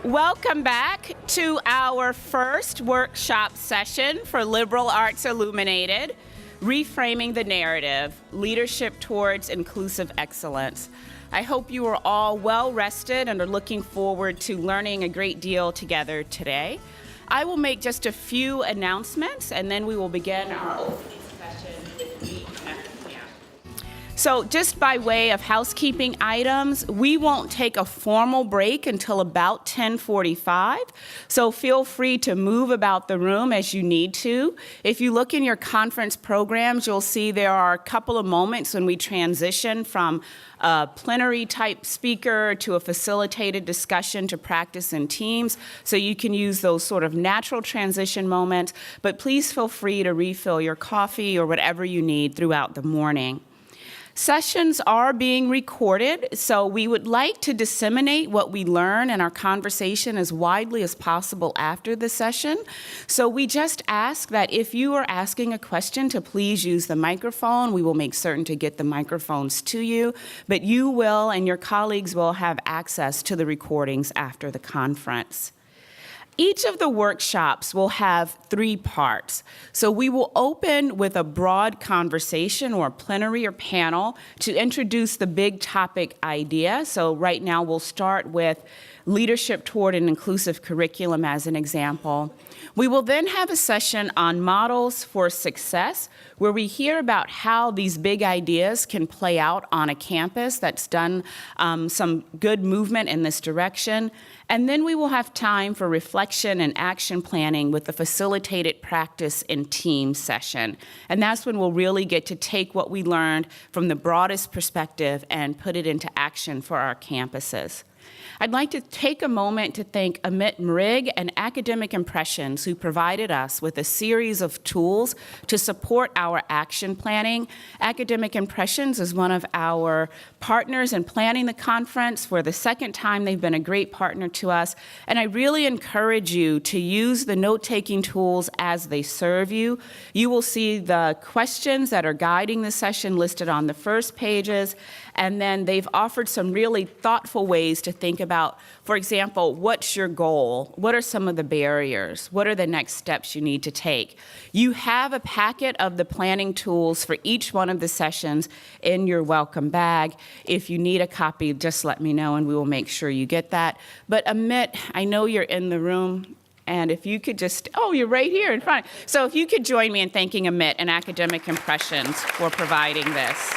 Welcome back to our first workshop session for Liberal Arts Illuminated, Reframing the Narrative, Leadership Towards Inclusive Excellence. I hope you are all well rested and are looking forward to learning a great deal together today. I will make just a few announcements and then we will begin our opening session with Knefelkamp. So just by way of housekeeping items, we won't take a formal break until about 10:45. So feel free to move about the room as you need to. If you look in your conference programs, you'll see there are a couple of moments when we transition from a plenary type speaker to a facilitated discussion to practice in teams. So you can use those sort of natural transition moments, but please feel free to refill your coffee or whatever you need throughout the morning. Sessions are being recorded, so we would like to disseminate what we learn in our conversation as widely as possible after the session. So we just ask that if you are asking a question to please use the microphone. We will make certain to get the microphones to you, but you will and your colleagues will have access to the recordings after the conference. Each of the workshops will have 3 parts. So we will open with a broad conversation or plenary or panel to introduce the big topic idea. So right now we'll start with leadership toward an inclusive curriculum as an example. We will then have a session on models for success, where we hear about how these big ideas can play out on a campus that's done some good movement in this direction. And then we will have time for reflection and action planning with the facilitated practice in team session. And that's when we'll really get to take what we learned from the broadest perspective and put it into action for our campuses. I'd like to take a moment to thank Amit Mrig and Academic Impressions, who provided us with a series of tools to support our action planning. Academic Impressions is one of our partners in planning the conference. For the second time, they've been a great partner to us. And I really encourage you to use the note-taking tools as they serve you. You will see the questions that are guiding the session listed on the first pages. And then they've offered some really thoughtful ways to think about, for example, what's your goal? What are some of the barriers? What are the next steps you need to take? You have a packet of the planning tools for each one of the sessions in your welcome bag. If you need a copy, just let me know and we will make sure you get that. But Amit, I know you're in the room. And if you could just, oh, you're right here in front. So if you could join me in thanking Amit and Academic Impressions for providing this.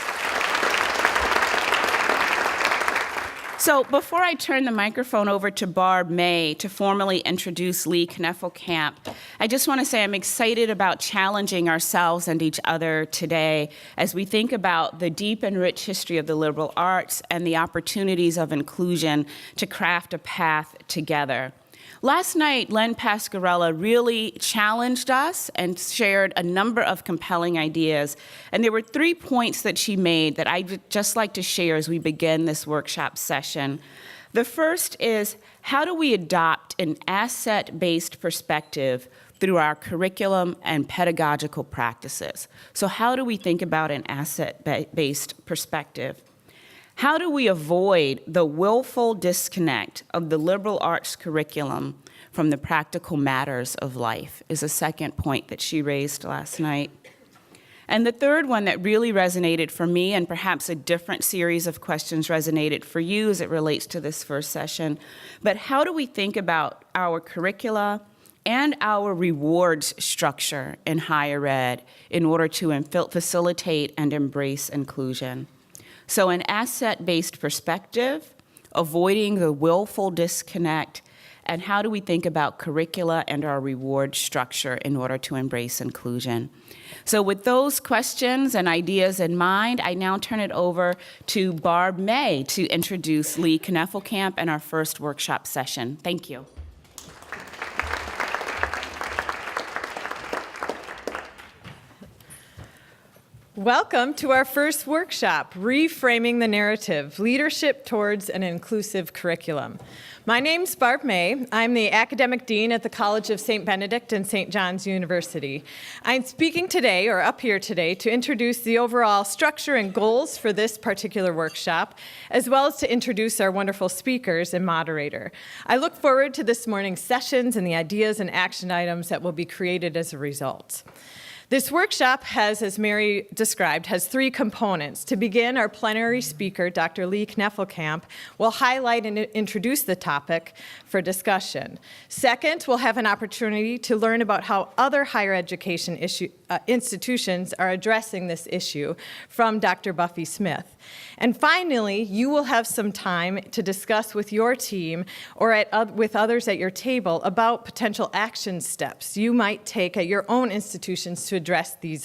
So before I turn the microphone over to Barb May to formally introduce Lee Knefelkamp, I just want to say I'm excited about challenging ourselves and each other today as we think about the deep and rich history of the liberal arts and the opportunities of inclusion to craft a path together. Last night, Len Pasquarella really challenged us and shared a number of compelling ideas. And there were 3 points that she made that I'd just like to share as we begin this workshop session. The first is, how do we adopt an asset-based perspective through our curriculum and pedagogical practices? So how do we think about an asset-based perspective? How do we avoid the willful disconnect of the liberal arts curriculum from the practical matters of life is a second point that she raised last night. And the third one that really resonated for me, and perhaps a different series of questions resonated for you as it relates to this first session, but how do we think about our curricula and our rewards structure in higher ed in order to facilitate and embrace inclusion? So an asset-based perspective, avoiding the willful disconnect, and how do we think about curricula and our reward structure in order to embrace inclusion? So with those questions and ideas in mind, I now turn it over to Barb May to introduce Lee Knefelkamp and our first workshop session. Thank you. Welcome to our first workshop, Reframing the Narrative, Leadership Towards an Inclusive Curriculum. My name's Barb May. I'm the Academic Dean at the College of St. Benedict and St. John's University. I'm speaking today, or up here today, to introduce the overall structure and goals for this particular workshop, as well as to introduce our wonderful speakers and moderator. I look forward to this morning's sessions and the ideas and action items that will be created as a result. This workshop has, as Mary described, has three components. To begin, our plenary speaker, Dr. Knefelkamp, will highlight and introduce the topic for discussion. Second, we'll have an opportunity to learn about how other higher education institutions are addressing this issue from Dr. Buffy Smith. And finally, you will have some time to discuss with your team or with others at your table about potential action steps you might take at your own institutions to address these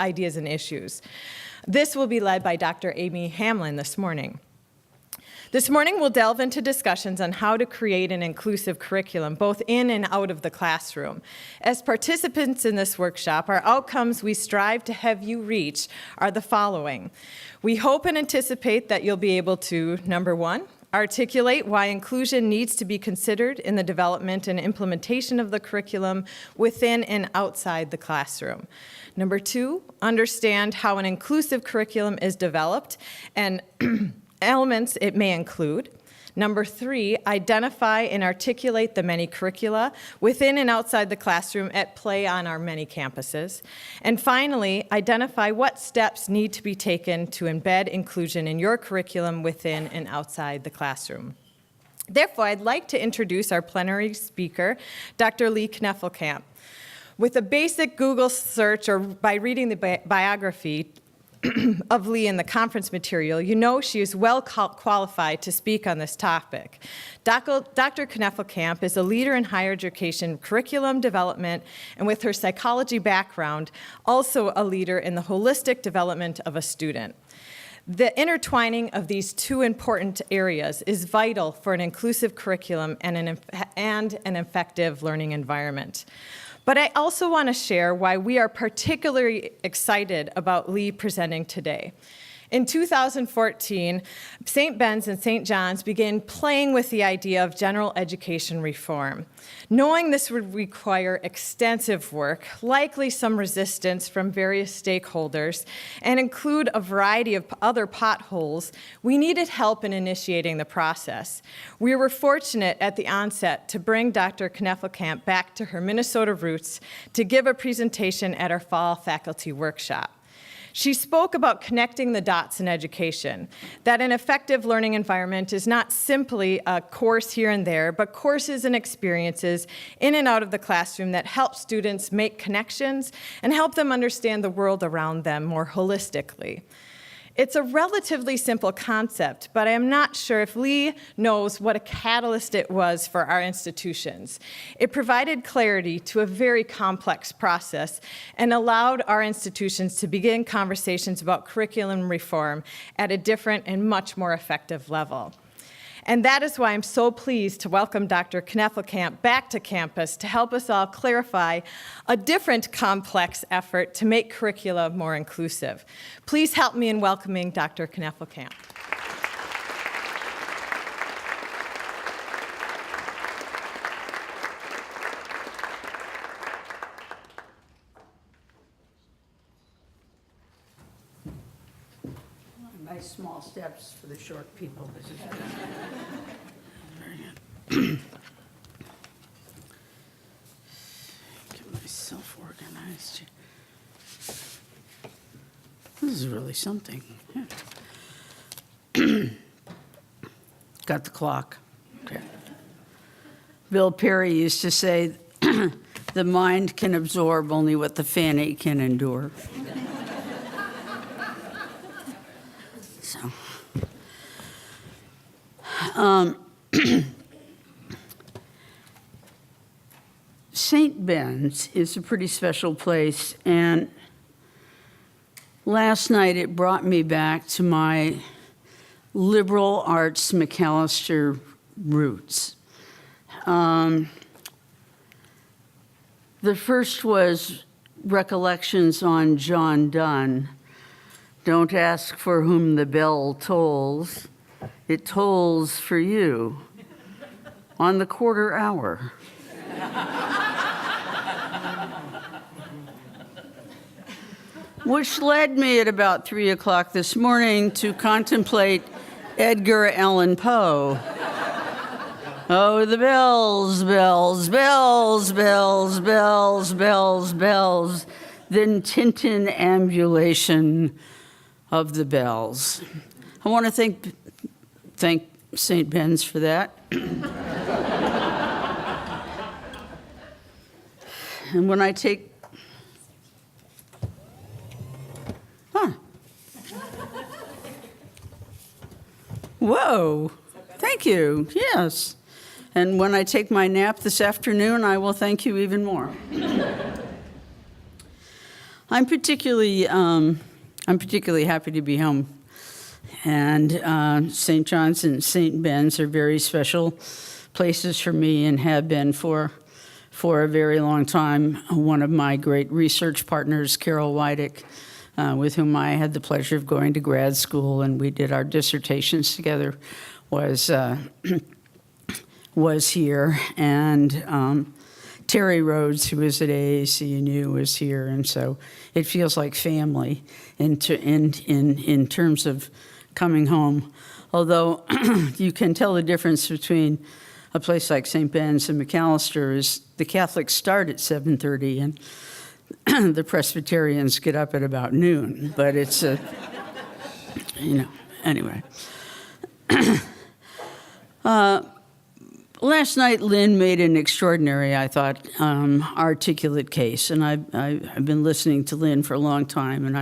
ideas and issues. This will be led by Dr. Amy Hamlin this morning. This morning, we'll delve into discussions on how to create an inclusive curriculum, both in and out of the classroom. As participants in this workshop, our outcomes we strive to have you reach are the following. We hope and anticipate that you'll be able to, number one, articulate why inclusion needs to be considered in the development and implementation of the curriculum within and outside the classroom. Number two, understand how an inclusive curriculum is developed and elements it may include. Number three, identify and articulate the many curricula within and outside the classroom at play on our many campuses. And finally, identify what steps need to be taken to embed inclusion in your curriculum within and outside the classroom. Therefore, I'd like to introduce our plenary speaker, Dr. Knefelkamp. With a basic Google search or by reading the biography of Lee in the conference material, you know she is well qualified to speak on this topic. Dr. Knefelkamp is a leader in higher education curriculum development, and with her psychology background, also a leader in the holistic development of a student. The intertwining of these two important areas is vital for an inclusive curriculum and an effective learning environment. But I also want to share why we are particularly excited about Lee presenting today. In 2014, St. Ben's and St. John's began playing with the idea of general education reform. Knowing this would require extensive work, likely some resistance from various stakeholders, and include a variety of other potholes, we needed help in initiating the process. We were fortunate at the onset to bring Dr. Knefelkamp back to her Minnesota roots to give a presentation at our fall faculty workshop. She spoke about connecting the dots in education, that an effective learning environment is not simply a course here and there, but courses and experiences in and out of the classroom that help students make connections and help them understand the world around them more holistically. It's a relatively simple concept, but I am not sure if Lee knows what a catalyst it was for our institutions. It provided clarity to a very complex process and allowed our institutions to begin conversations about curriculum reform at a different and much more effective level. And that is why I'm so pleased to welcome Dr. Knefelkamp back to campus to help us all clarify a different complex effort to make curricula more inclusive. Please help me in welcoming Dr. Knefelkamp. Nice small steps for the short people. This is very good. Get myself organized. This is really something. Yeah. Got the clock. Okay. Bill Perry used to say, the mind can absorb only what the fanny can endure. St. Ben's is a pretty special place, and last night it brought me back to my liberal arts McAllister roots. The first was recollections on John Donne, Don't ask for whom the bell tolls. It tolls for you on the quarter hour. Which led me at about 3 o'clock this morning to contemplate Edgar Allan Poe. Oh, the bells, bells, bells, bells, bells, bells, bells. Then tintinnabulation of the bells. I want to thank St. Ben's for that. And when I take... Whoa, thank you, yes. And when I take my nap this afternoon, I will thank you even more. I'm particularly happy to be home. And St. John's and St. Ben's are very special places for me and have been for a very long time. One of my great research partners, Carol Weidick, with whom I had the pleasure of going to grad school, and we did our dissertations together, was here. And Terry Rhodes, who was at AAC&U, was here, and so it feels like family in terms of coming home. Although you can tell the difference between a place like St. Ben's and McAllister is the Catholics start at 7:30 and the Presbyterians get up at about noon, but it's anyway. Last night, Lynn made an extraordinary, I thought, articulate case, and I've been listening to Lynn for a long time, and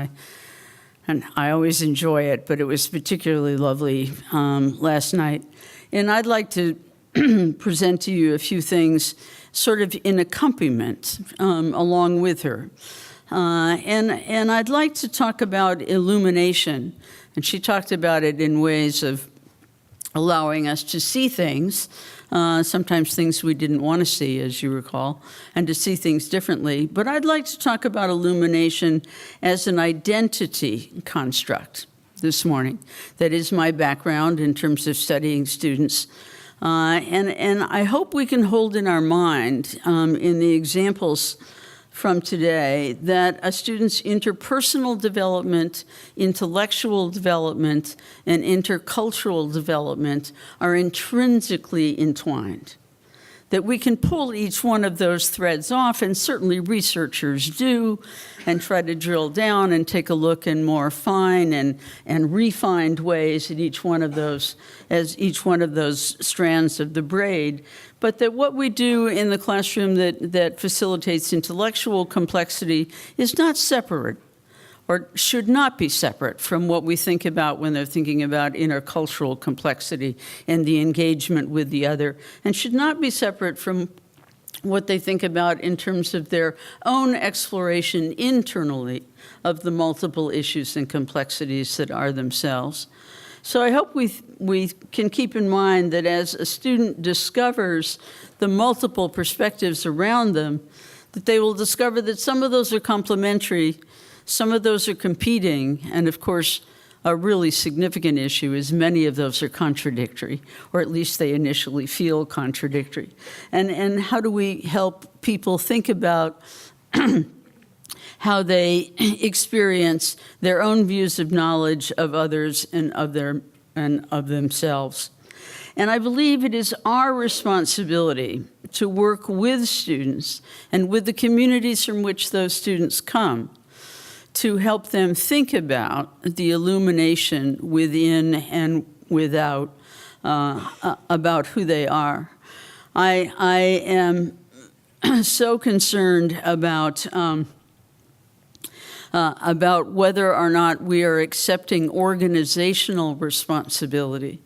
I always enjoy it, but it was particularly lovely last night. And I'd like to present to you a few things sort of in accompaniment along with her. And I'd like to talk about illumination. And she talked about it in ways of allowing us to see things, sometimes things we didn't want to see, as you recall, and to see things differently. But I'd like to talk about illumination as an identity construct this morning. That is my background in terms of studying students. And I hope we can hold in our mind, in the examples from today, that a student's interpersonal development, intellectual development, and intercultural development are intrinsically entwined. That we can pull each one of those threads off, and certainly researchers do, and try to drill down and take a look in more fine and refined ways at each one of those, as each one of those strands of the braid. But that what we do in the classroom that facilitates intellectual complexity is not separate, or should not be separate from what we think about when they're thinking about intercultural complexity and the engagement with the other, and should not be separate from what they think about in terms of their own exploration internally of the multiple issues and complexities that are themselves. So I hope we can keep in mind that as a student discovers the multiple perspectives around them, that they will discover that some of those are complementary, some of those are competing, and of course, a really significant issue is many of those are contradictory, or at least they initially feel contradictory. And how do we help people think about how they experience their own views of knowledge of others and of themselves? And I believe it is our responsibility to work with students and with the communities from which those students come to help them think about the illumination within and without, about who they are. I am so concerned about whether or not we are accepting organizational responsibility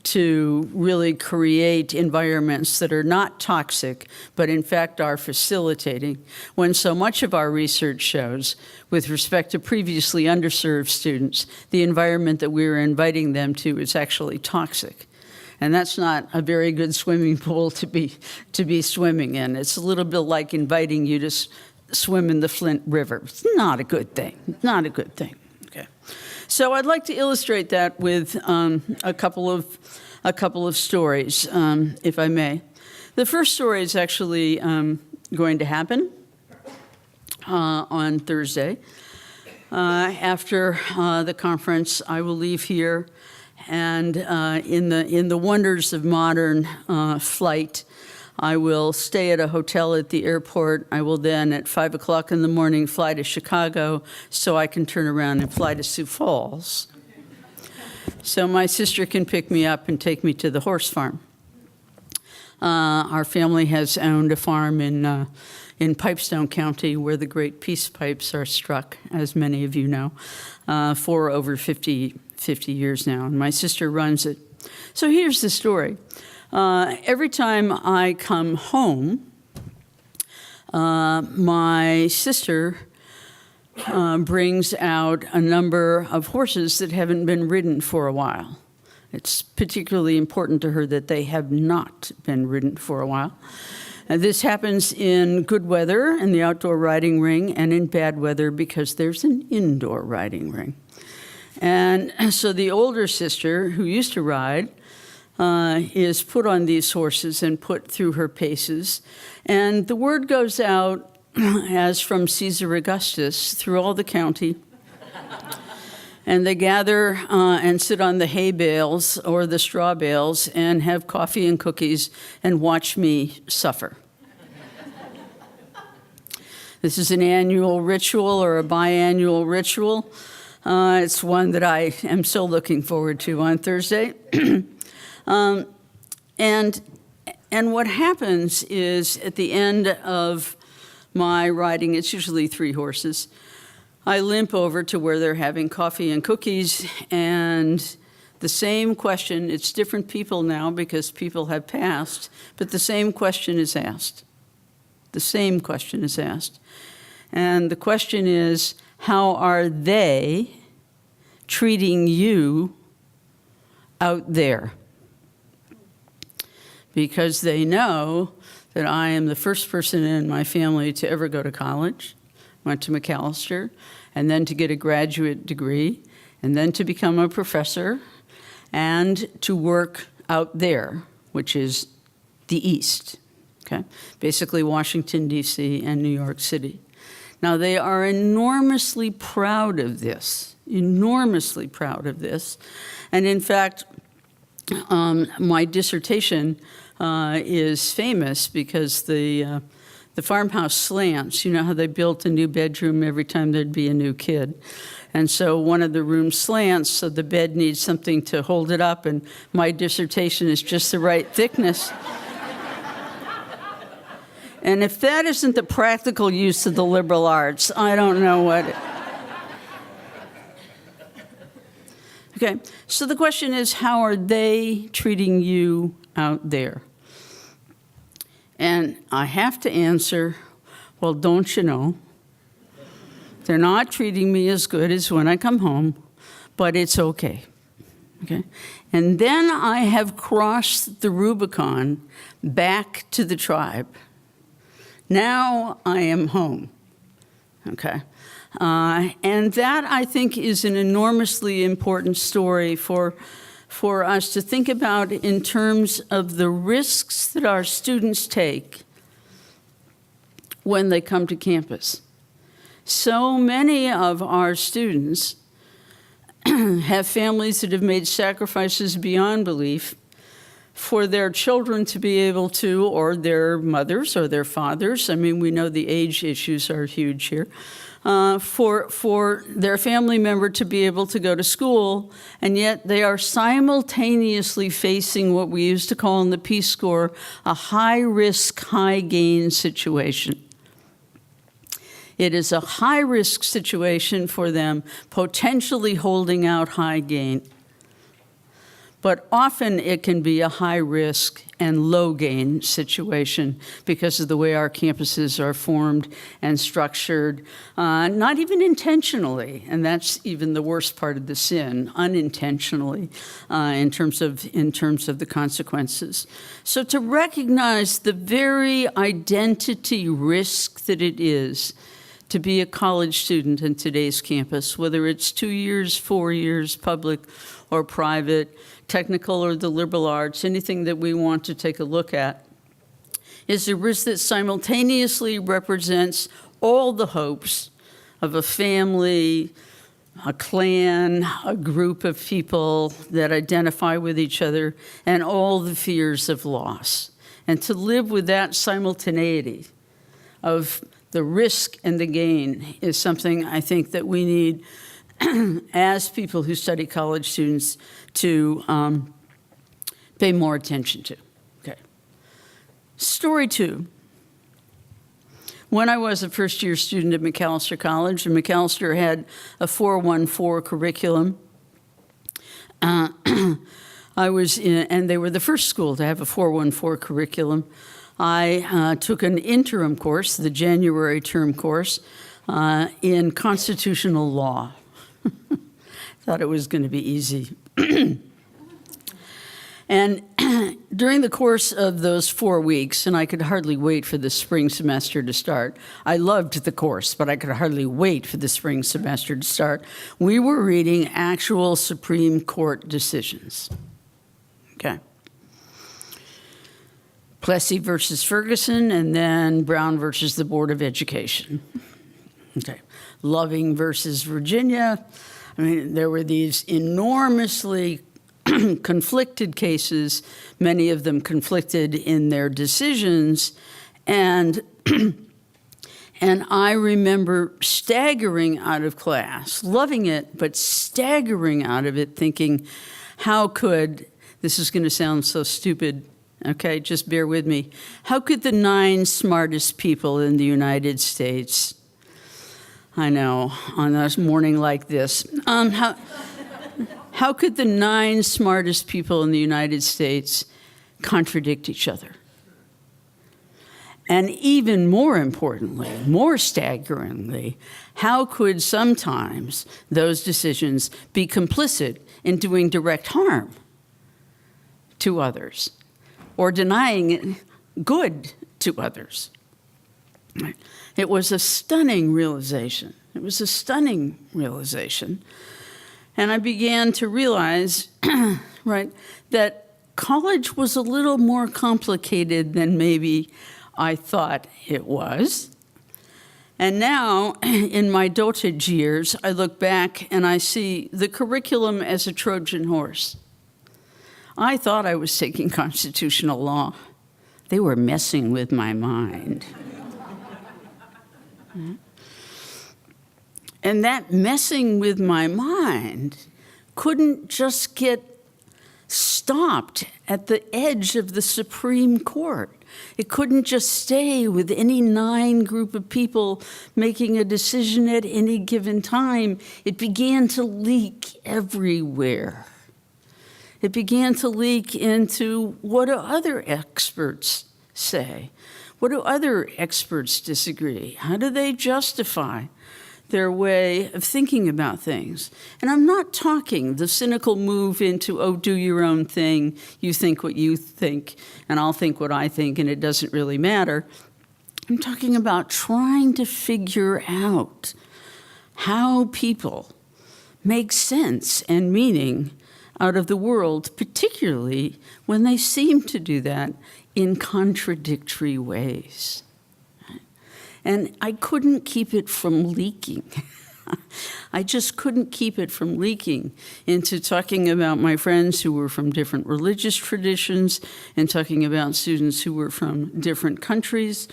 to really create environments that are not toxic, but in fact are facilitating, when so much of our research shows, with respect to previously underserved students, the environment that we're inviting them to is actually toxic. And that's not a very good swimming pool to be swimming in. It's a little bit like inviting you to swim in the Flint River. It's not a good thing, not a good thing. Okay. So I'd like to illustrate that with a couple of stories, if I may. The first story is actually going to happen on Thursday. After the conference, I will leave here, and in the wonders of modern flight, I will stay at a hotel at the airport. I will then, at 5 o'clock in the morning, fly to Chicago so I can turn around and fly to Sioux Falls. So my sister can pick me up and take me to the horse farm. Our family has owned a farm in Pipestone County, where the great peace pipes are struck, as many of you know, for over 50 years now. And my sister runs it. So here's the story. Every time I come home, my sister brings out a number of horses that haven't been ridden for a while. It's particularly important to her that they have not been ridden for a while. This happens in good weather in the outdoor riding ring, and in bad weather because there's an indoor riding ring. And so the older sister, who used to ride, is put on these horses and put through her paces. And the word goes out as from Caesar Augustus through all the county. And they gather and sit on the hay bales or the straw bales and have coffee and cookies and watch me suffer. This is an annual ritual or a biannual ritual. It's one that I am so looking forward to on Thursday. And what happens is at the end of my riding, it's usually 3 horses, I limp over to where they're having coffee and cookies, and the same question, it's different people now because people have passed, but the same question is asked. The same question is asked. And the question is, how are they treating you out there? Because they know that I am the first person in my family to ever go to college, went to McAllister, and then to get a graduate degree, and then to become a professor, and to work out there, which is the East, okay? Basically Washington, D.C. and New York City. Now, they are enormously proud of this, enormously proud of this. And in fact, my dissertation is famous because the farmhouse slants. You know how they built a new bedroom every time there'd be a new kid. And so one of the rooms slants, so the bed needs something to hold it up, and my dissertation is just the right thickness. And if that isn't the practical use of the liberal arts, I don't know what. Okay, so the question is, how are they treating you out there? And I have to answer, well, don't you know? They're not treating me as good as when I come home, but it's okay. Okay? And then I have crossed the Rubicon back to the tribe. Now I am home. Okay? And that, I think, is an enormously important story for us to think about in terms of the risks that our students take when they come to campus. So many of our students have families that have made sacrifices beyond belief for their children to be able to, or their mothers or their fathers, I mean, we know the age issues are huge here, for their family member to be able to go to school, and yet they are simultaneously facing what we used to call in the Peace Corps a high-risk, high-gain situation. It is a high-risk situation for them, potentially holding out high gain. But often it can be a high-risk and low-gain situation because of the way our campuses are formed and structured, not even intentionally, and that's even the worst part of the sin, unintentionally, in terms of the consequences. So to recognize the very identity risk that it is to be a college student in today's campus, whether it's 2 years, 4 years, public or private, technical or the liberal arts, anything that we want to take a look at, is a risk that simultaneously represents all the hopes of a family, a clan, a group of people that identify with each other, and all the fears of loss. And to live with that simultaneity of the risk and the gain is something I think that we need as people who study college students to pay more attention to. Okay. Story 2. When I was a first-year student at Macalester College, and Macalester had a 414 curriculum, I was in, and they were the first school to have a 414 curriculum. I took an interim course, the January term course, in constitutional law. Thought it was going to be easy. And during the course of those 4 weeks, and I could hardly wait for the spring semester to start. I loved the course, but I could hardly wait for the spring semester to start. We were reading actual Supreme Court decisions. Okay. Plessy versus Ferguson, and then Brown versus the Board of Education. Okay. Loving versus Virginia. I mean, there were these enormously conflicted cases, many of them conflicted in their decisions, and I remember staggering out of class, loving it, but staggering out of it, thinking, how could, this is going to sound so stupid, okay, just bear with me, how could the 9 smartest people in the United States, I know, on a morning like this, how could the 9 smartest people in the United States contradict each other? And even more importantly, more staggeringly, how could sometimes those decisions be complicit in doing direct harm to others or denying good to others? It was a stunning realization. It was a stunning realization. And I began to realize, right, that college was a little more complicated than maybe I thought it was. And now, in my dotage years, I look back and I see the curriculum as a Trojan horse. I thought I was taking constitutional law. They were messing with my mind. And that messing with my mind couldn't just get stopped at the edge of the Supreme Court. It couldn't just stay with any 9 group of people making a decision at any given time. It began to leak everywhere. It began to leak into what do other experts say? What do other experts disagree? How do they justify their way of thinking about things? And I'm not talking the cynical move into, oh, do your own thing, you think what you think, and I'll think what I think, and it doesn't really matter. I'm talking about trying to figure out how people make sense and meaning out of the world, particularly when they seem to do that in contradictory ways. And I couldn't keep it from leaking. I just couldn't keep it from leaking into talking about my friends who were from different religious traditions and talking about students who were from different countries,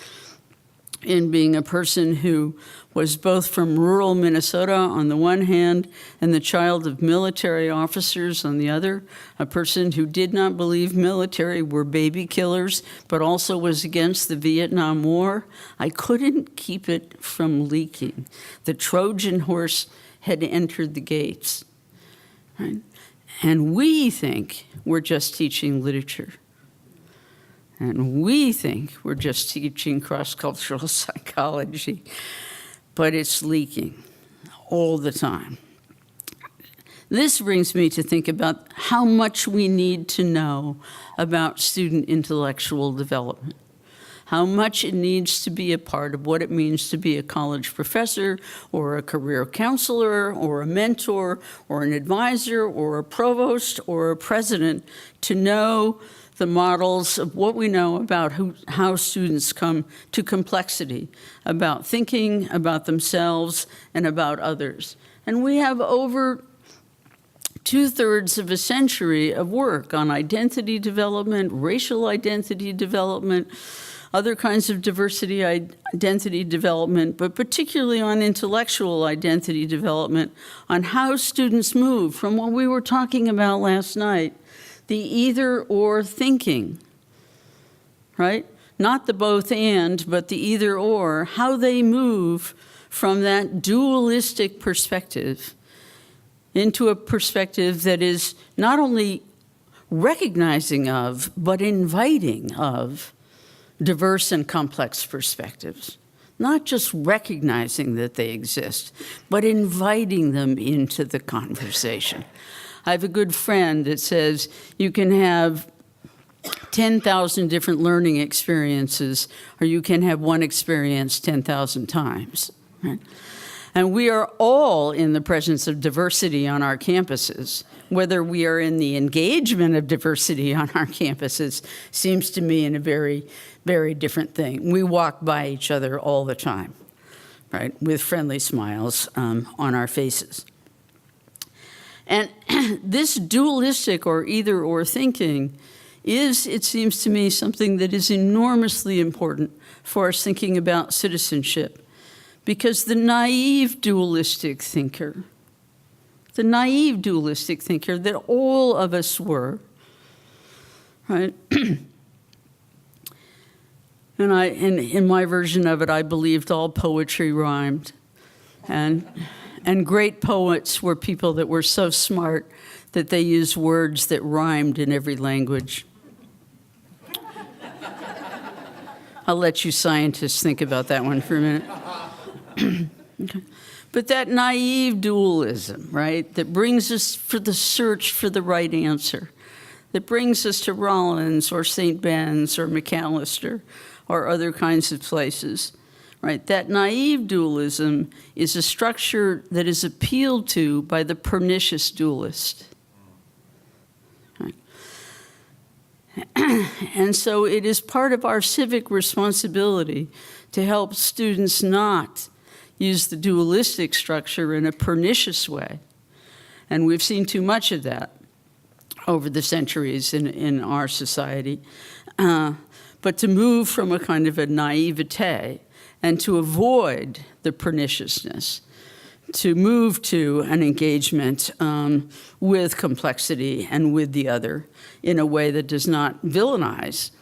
in being a person who was both from rural Minnesota on the one hand and the child of military officers on the other, a person who did not believe military were baby killers, but also was against the Vietnam War. I couldn't keep it from leaking. The Trojan horse had entered the gates. Right? And we think we're just teaching literature. And we think we're just teaching cross-cultural psychology, but it's leaking all the time. This brings me to think about how much we need to know about student intellectual development, how much it needs to be a part of what it means to be a college professor or a career counselor or a mentor or an advisor or a provost or a president to know the models of what we know about how students come to complexity, about thinking, about themselves, and about others. And we have over 2/3 of a century of work on identity development, racial identity development, other kinds of diversity identity development, but particularly on intellectual identity development, on how students move from what we were talking about last night, the either-or thinking, right? Not the both and, but the either-or, how they move from that dualistic perspective into a perspective that is not only recognizing of, but inviting of diverse and complex perspectives. Not just recognizing that they exist, but inviting them into the conversation. I have a good friend that says you can have 10,000 different learning experiences, or you can have one experience 10,000 times. Right? And we are all in the presence of diversity on our campuses. Whether we are in the engagement of diversity on our campuses seems to me in a very, very different thing. We walk by each other all the time, right, with friendly smiles on our faces. And this dualistic or either-or thinking is, it seems to me, something that is enormously important for us thinking about citizenship. Because the naive dualistic thinker that all of us were, right? And in my version of it, I believed all poetry rhymed. And great poets were people that were so smart that they used words that rhymed in every language. I'll let you scientists think about that one for a minute. Okay. But that naive dualism, right, that brings us for the search for the right answer, that brings us to Rollins or St. Ben's or McAllister or other kinds of places, right? That naive dualism is a structure that is appealed to by the pernicious dualist. Right? And so it is part of our civic responsibility to help students not use the dualistic structure in a pernicious way. And we've seen too much of that over the centuries in our society. But to move from a kind of a naivete and to avoid the perniciousness, to move to an engagement with complexity and with the other in a way that does not villainize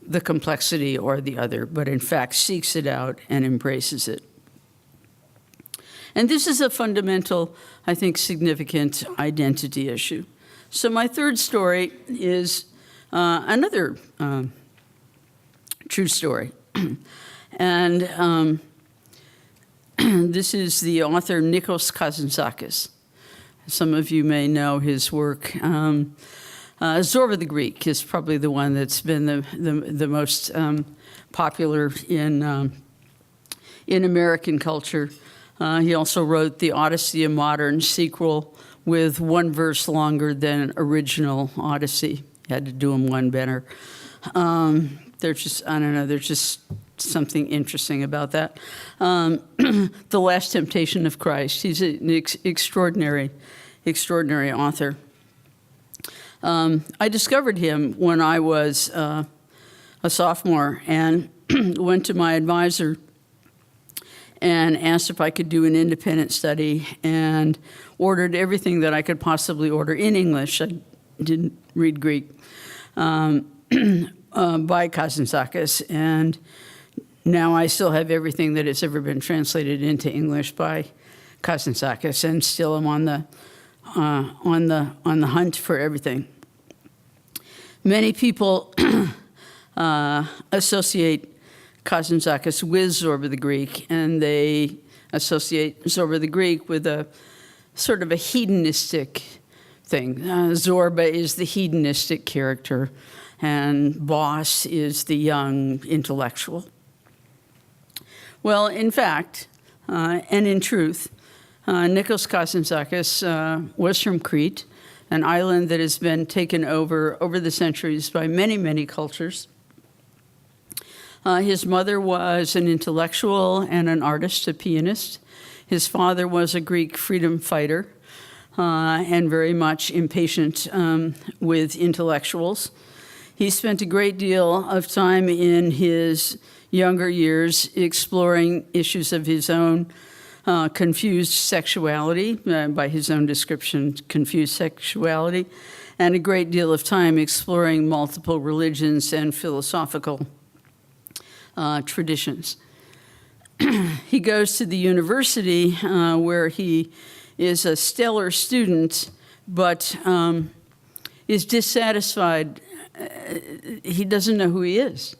the complexity or the other, but in fact seeks it out and embraces it. And this is a fundamental, I think, significant identity issue. So my third story is another true story. And this is the author Nikos Kazantzakis. Some of you may know his work. Zorba the Greek is probably the one that's been the most popular in American culture. He also wrote the Odyssey, a modern sequel with one verse longer than original Odyssey. He had to do them one better. They're just, I don't know, there's just something interesting about that. The Last Temptation of Christ. He's an extraordinary author. I discovered him when I was a sophomore and went to my advisor and asked if I could do an independent study and ordered everything that I could possibly order in English. I didn't read Greek, by Kazantzakis. And now I still have everything that has ever been translated into English by Kazantzakis, and still am on the hunt for everything. Many people associate Kazantzakis with Zorba the Greek, and they associate Zorba the Greek with a sort of a hedonistic thing. Zorba is the hedonistic character, and boss is the young intellectual. Well, in fact, and in truth, Nikos Kazantzakis was from Crete, an island that has been taken over the centuries by many, many cultures. His mother was an intellectual and an artist, a pianist. His father was a Greek freedom fighter and very much impatient with intellectuals. He spent a great deal of time in his younger years exploring issues of his own confused sexuality, by his own description, confused sexuality, and a great deal of time exploring multiple religions and philosophical traditions. He goes to the university where he is a stellar student, but is dissatisfied. He doesn't know who he is.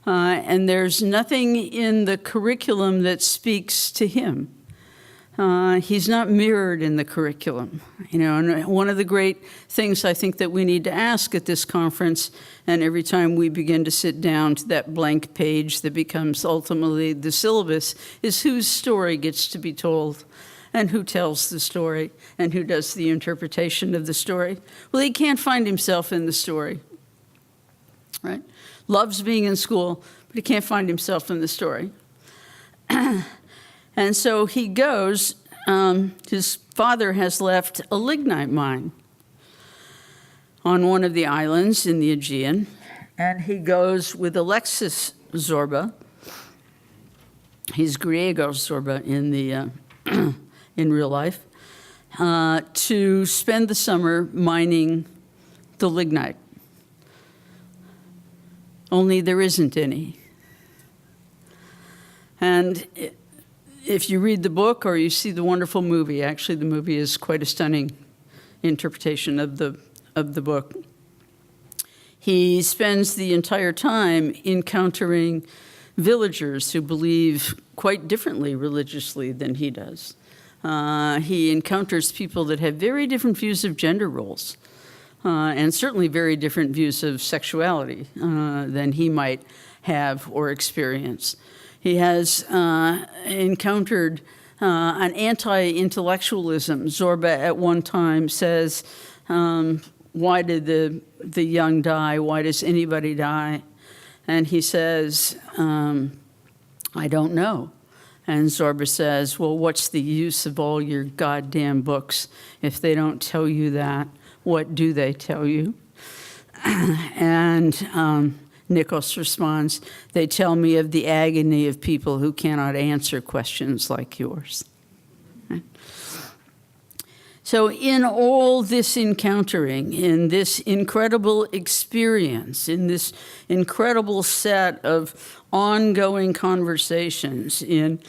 And there's nothing in the curriculum that speaks to him. He's not mirrored in the curriculum. And one of the great things I think that we need to ask at this conference, and every time we begin to sit down to that blank page that becomes ultimately the syllabus, is whose story gets to be told, and who tells the story, and who does the interpretation of the story. Well, he can't find himself in the story, right? Loves being in school, but he can't find himself in the story. And so he goes, his father has left a lignite mine on one of the islands in the Aegean, and he goes with Alexis Zorba. He's Griegos Zorba in the in real life, to spend the summer mining the lignite. Only there isn't any. And if you read the book or you see the wonderful movie, actually the movie is quite a stunning interpretation of the book. He spends the entire time encountering villagers who believe quite differently religiously than he does. He encounters people that have very different views of gender roles, and certainly very different views of sexuality than he might have or experience. He has encountered an anti-intellectualism. Zorba at one time says, why did the young die? Why does anybody die? And he says, I don't know. And Zorba says, well, what's the use of all your goddamn books if they don't tell you that? What do they tell you? And Nikos responds, they tell me of the agony of people who cannot answer questions like yours. So in all this encountering, in this incredible experience, in this incredible set of ongoing conversations, in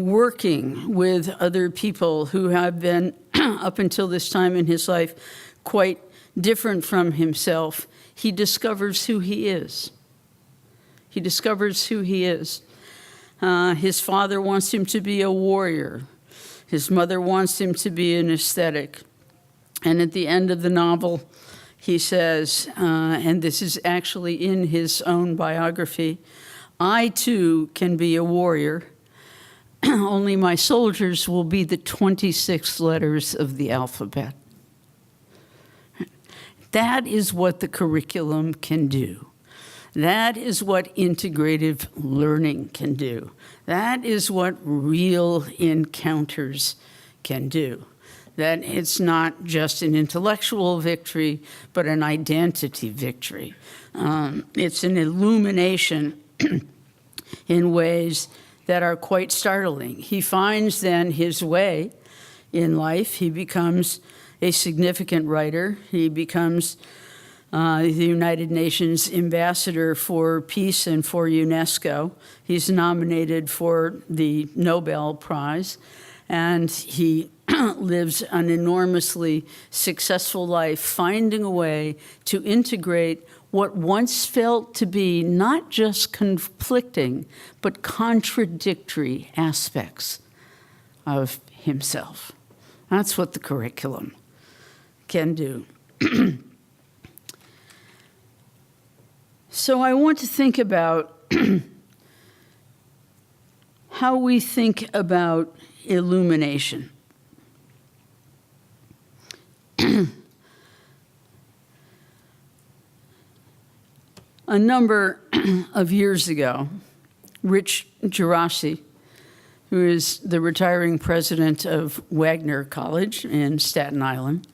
working with other people who have been, up until this time in his life, quite different from himself, he discovers who he is. He discovers who he is. His father wants him to be a warrior. His mother wants him to be an aesthetic. And at the end of the novel, he says, and this is actually in his own biography, I too can be a warrior, only my soldiers will be the 26 letters of the alphabet. That is what the curriculum can do. That is what integrative learning can do. That is what real encounters can do. That it's not just an intellectual victory, but an identity victory. It's an illumination in ways that are quite startling. He finds then his way in life. He becomes a significant writer. He becomes the United Nations ambassador for peace and for UNESCO. He's nominated for the Nobel Prize, and he lives an enormously successful life, finding a way to integrate what once felt to be not just conflicting, but contradictory aspects of himself. That's what the curriculum can do. So I want to think about how we think about illumination. A number of years ago, Rich Gerasi, who is the retiring president of Wagner College in Staten Island,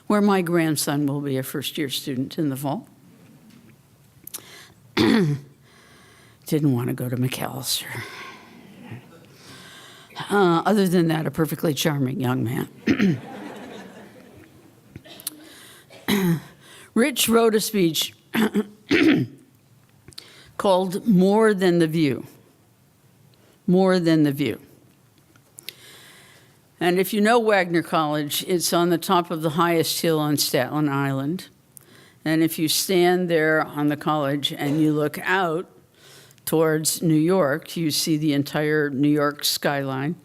where my grandson will be a first-year student in the fall, didn't want to go to McAllister. Other than that, a perfectly charming young man. Rich wrote a speech called More Than the View. More Than the View. And if you know Wagner College, it's on the top of the highest hill on Staten Island. And if you stand there on the college and you look out towards New York, you see the entire New York skyline.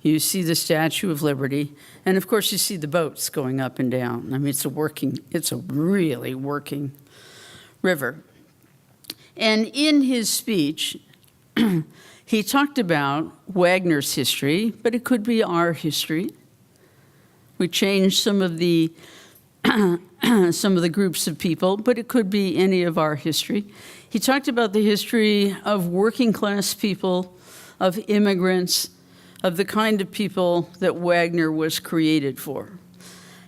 You see the Statue of Liberty. And of course, you see the boats going up and down. I mean, it's a really working river. And in his speech, he talked about Wagner's history, but it could be our history. We changed some of the groups of people, but it could be any of our history. He talked about the history of working class people, of immigrants, of the kind of people that Wagner was created for.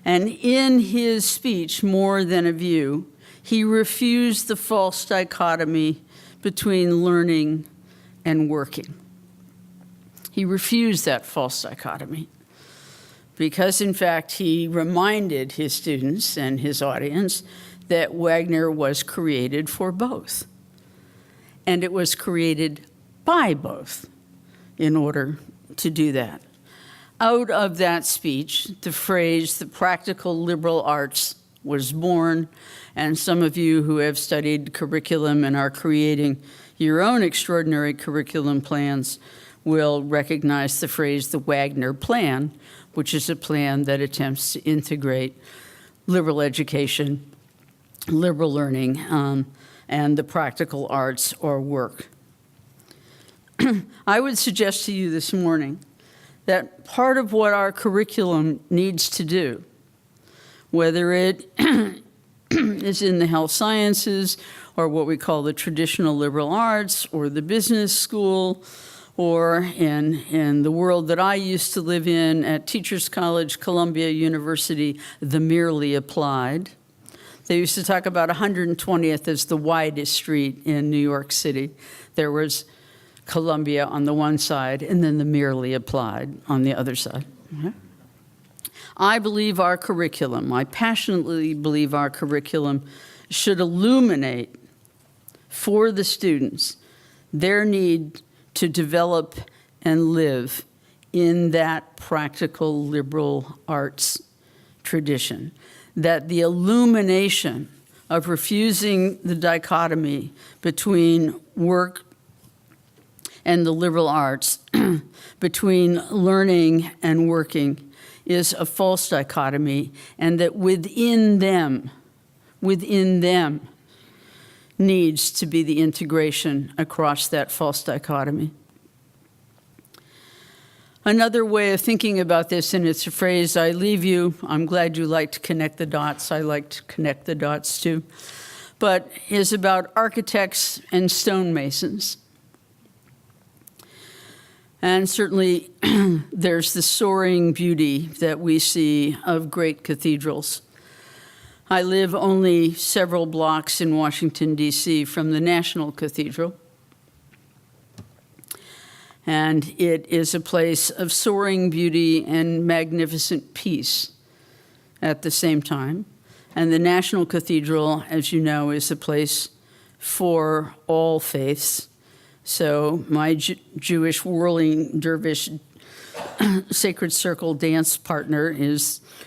And in his speech, More Than a View, he refused the false dichotomy between learning and working. He refused that false dichotomy because, in fact, he reminded his students and his audience that Wagner was created for both. And it was created by both in order to do that. Out of that speech, the phrase, the practical liberal arts, was born, and some of you who have studied curriculum and are creating your own extraordinary curriculum plans will recognize the phrase, the Wagner Plan, which is a plan that attempts to integrate liberal education, liberal learning, and the practical arts or work. I would suggest to you this morning that part of what our curriculum needs to do, whether it is in the health sciences or what we call the traditional liberal arts or the business school or in the world that I used to live in at Teachers College, Columbia University, the merely applied. They used to talk about 120th as the widest street in New York City. There was Columbia on the one side and then the merely applied on the other side. Okay. I believe our curriculum, I passionately believe our curriculum should illuminate for the students their need to develop and live in that practical liberal arts tradition. That the illumination of refusing the dichotomy between work and the liberal arts, between learning and working, is a false dichotomy, and that within them needs to be the integration across that false dichotomy. Another way of thinking about this, and it's a phrase I leave you, I'm glad you like to connect the dots, I like to connect the dots too, but is about architects and stonemasons. And certainly there's the soaring beauty that we see of great cathedrals. I live only several blocks in Washington, D.C. from the National Cathedral. And it is a place of soaring beauty and magnificent peace at the same time. And the National Cathedral, as you know, is a place for all faiths. So my Jewish whirling dervish sacred circle dance partner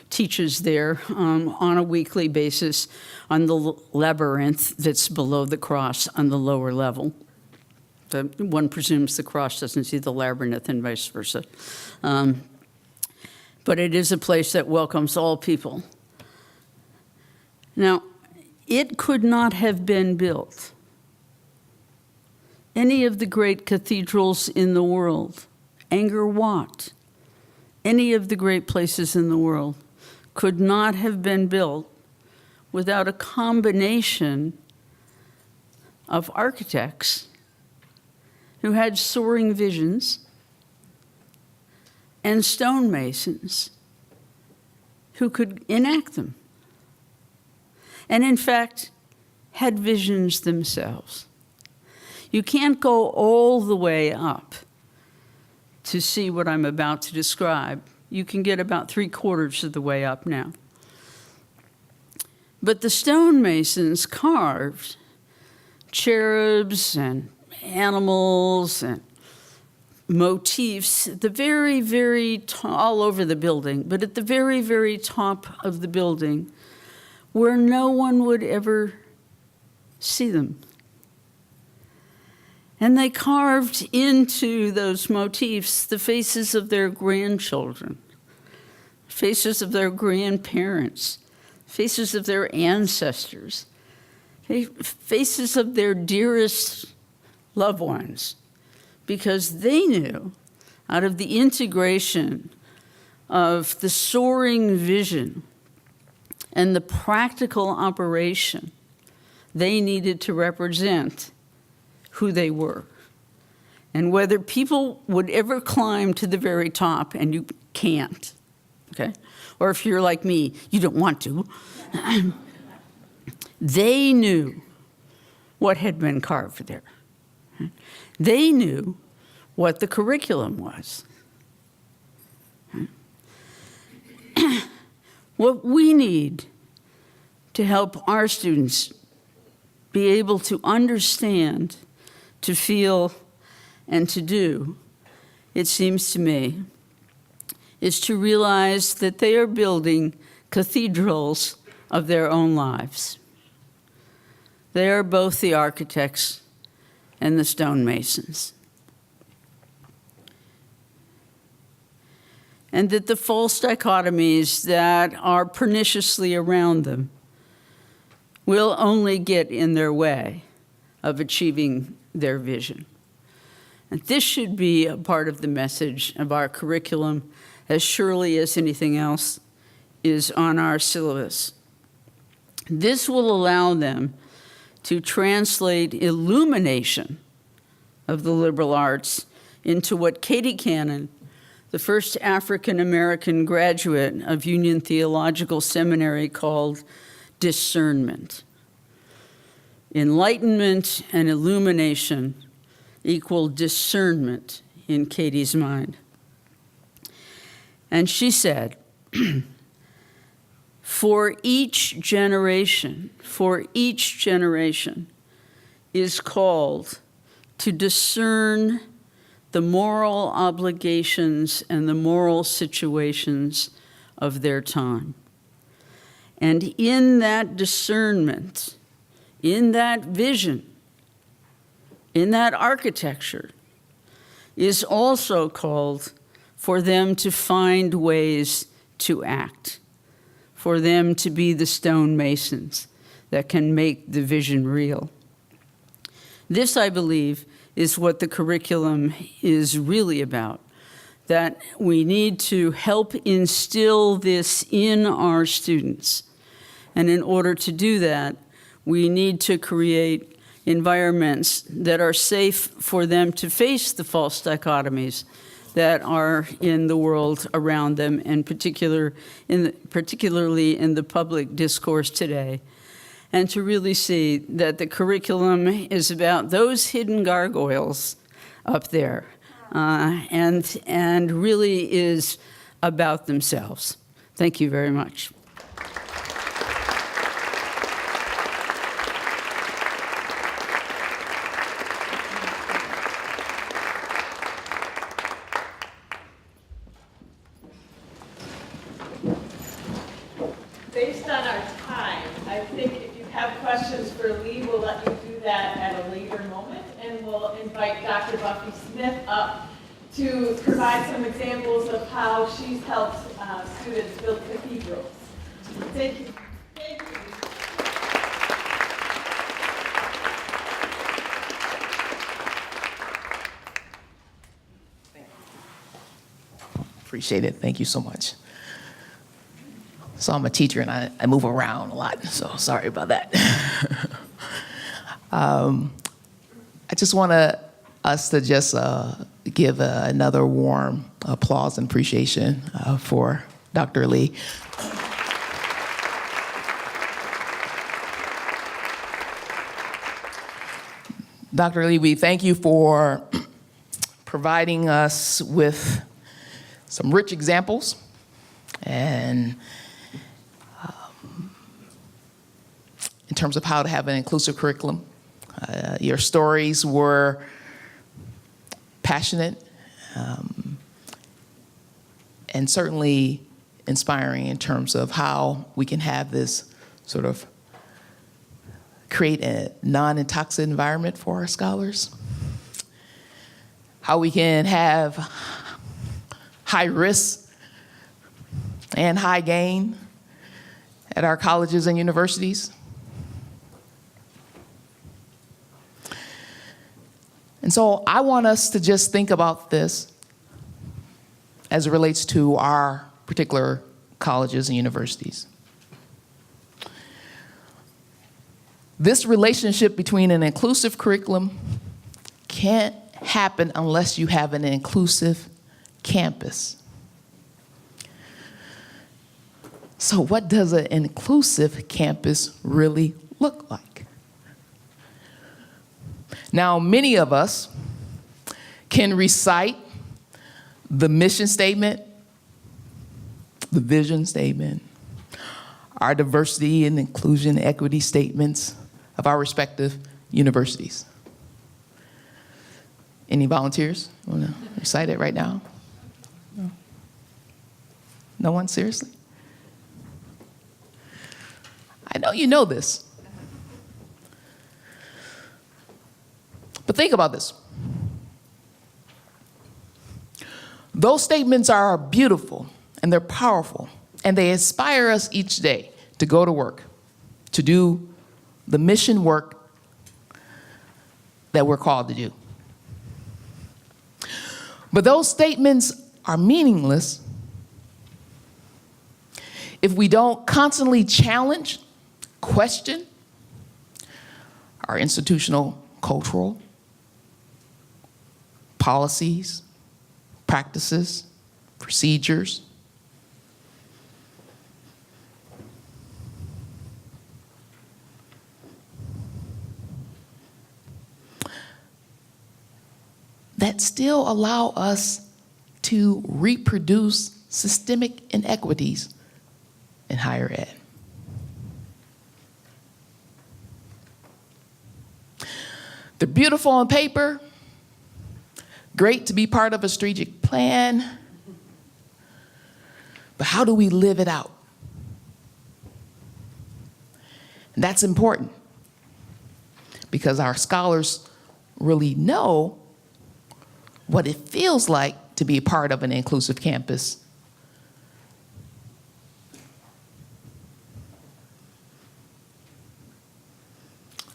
teaches there on a weekly basis on the labyrinth that's below the cross on the lower level. One presumes the cross doesn't see the labyrinth and vice versa. But it is a place that welcomes all people. Now, it could not have been built any of the great cathedrals in the world, Angkor Wat, any of the great places in the world could not have been built without a combination of architects who had soaring visions and stonemasons who could enact them, and in fact had visions themselves. You can't go all the way up to see what I'm about to describe. You can get about 3/4 of the way up now. But the stonemasons carved cherubs and animals and motifs at the very, very all over the building, but at the very, very top of the building where no one would ever see them. And they carved into those motifs the faces of their grandchildren, faces of their grandparents, faces of their ancestors, faces of their dearest loved ones, because they knew, out of the integration of the soaring vision and the practical operation, they needed to represent who they were. And whether people would ever climb to the very top, and you can't, okay? Or if you're like me, you don't want to, they knew what had been carved there. They knew what the curriculum was. What we need to help our students be able to understand, to feel, and to do, it seems to me, is to realize that they are building cathedrals of their own lives. They are both the architects and the stonemasons. And that the false dichotomies that are perniciously around them will only get in their way of achieving their vision. And this should be a part of the message of our curriculum as surely as anything else is on our syllabus. This will allow them to translate illumination of the liberal arts into what Katie Cannon, the first African-American graduate of Union Theological Seminary, called discernment. Enlightenment and illumination equal discernment in Katie's mind. And she said, for each generation is called to discern the moral obligations and the moral situations of their time. And in that discernment, in that vision, in that architecture, is also called for them to find ways to act, for them to be the stonemasons that can make the vision real. This, I believe, is what the curriculum is really about, that we need to help instill this in our students. And in order to do that, we need to create environments that are safe for them to face the false dichotomies that are in the world around them, and particularly in the public discourse today. And to really see that the curriculum is about those hidden gargoyles up there, and really is about themselves. Thank you very much. Based on our time, I think if you have questions for Lee, we'll let you do that at a later moment, and we'll invite Dr. Buffy Smith up to provide some examples of how she's helped students build cathedrals. Thank you. Thank you. Appreciate it. Thank you so much. So I'm a teacher and I move around a lot, so sorry about that. I just want us to just give another warm applause and appreciation for Dr. Lee. Dr. Lee, we thank you for providing us with some rich examples and in terms of how to have an inclusive curriculum. Your stories were passionate and certainly inspiring in terms of how we can have this sort of create a non-toxic environment for our scholars, how we can have high risk and high gain at our colleges and universities. And so I want us to just think about this as it relates to our particular colleges and universities. This relationship between an inclusive curriculum can't happen unless you have an inclusive campus. So what does an inclusive campus really look like? Now, many of us can recite the mission statement, the vision statement, our diversity and inclusion equity statements of our respective universities. Any volunteers want to recite it right now? No? No one, seriously? I know you know this. But think about this. Those statements are beautiful and they're powerful and they inspire us each day to go to work, to do the mission work that we're called to do. But those statements are meaningless if we don't constantly challenge, question our institutional, cultural, policies, practices, procedures. That still allow us to reproduce systemic inequities in higher ed. They're beautiful on paper, great to be part of a strategic plan, but how do we live it out? And that's important because our scholars really know what it feels like to be a part of an inclusive campus.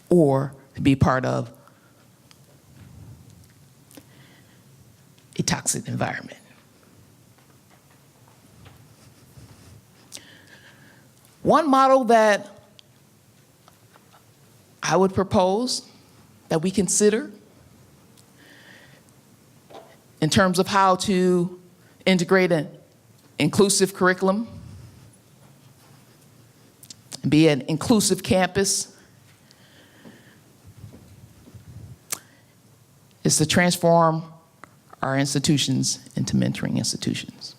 Or to be part of a toxic environment. One model that I would propose that we consider in terms of how to integrate an inclusive curriculum and be an inclusive campus is to transform our institutions into mentoring institutions.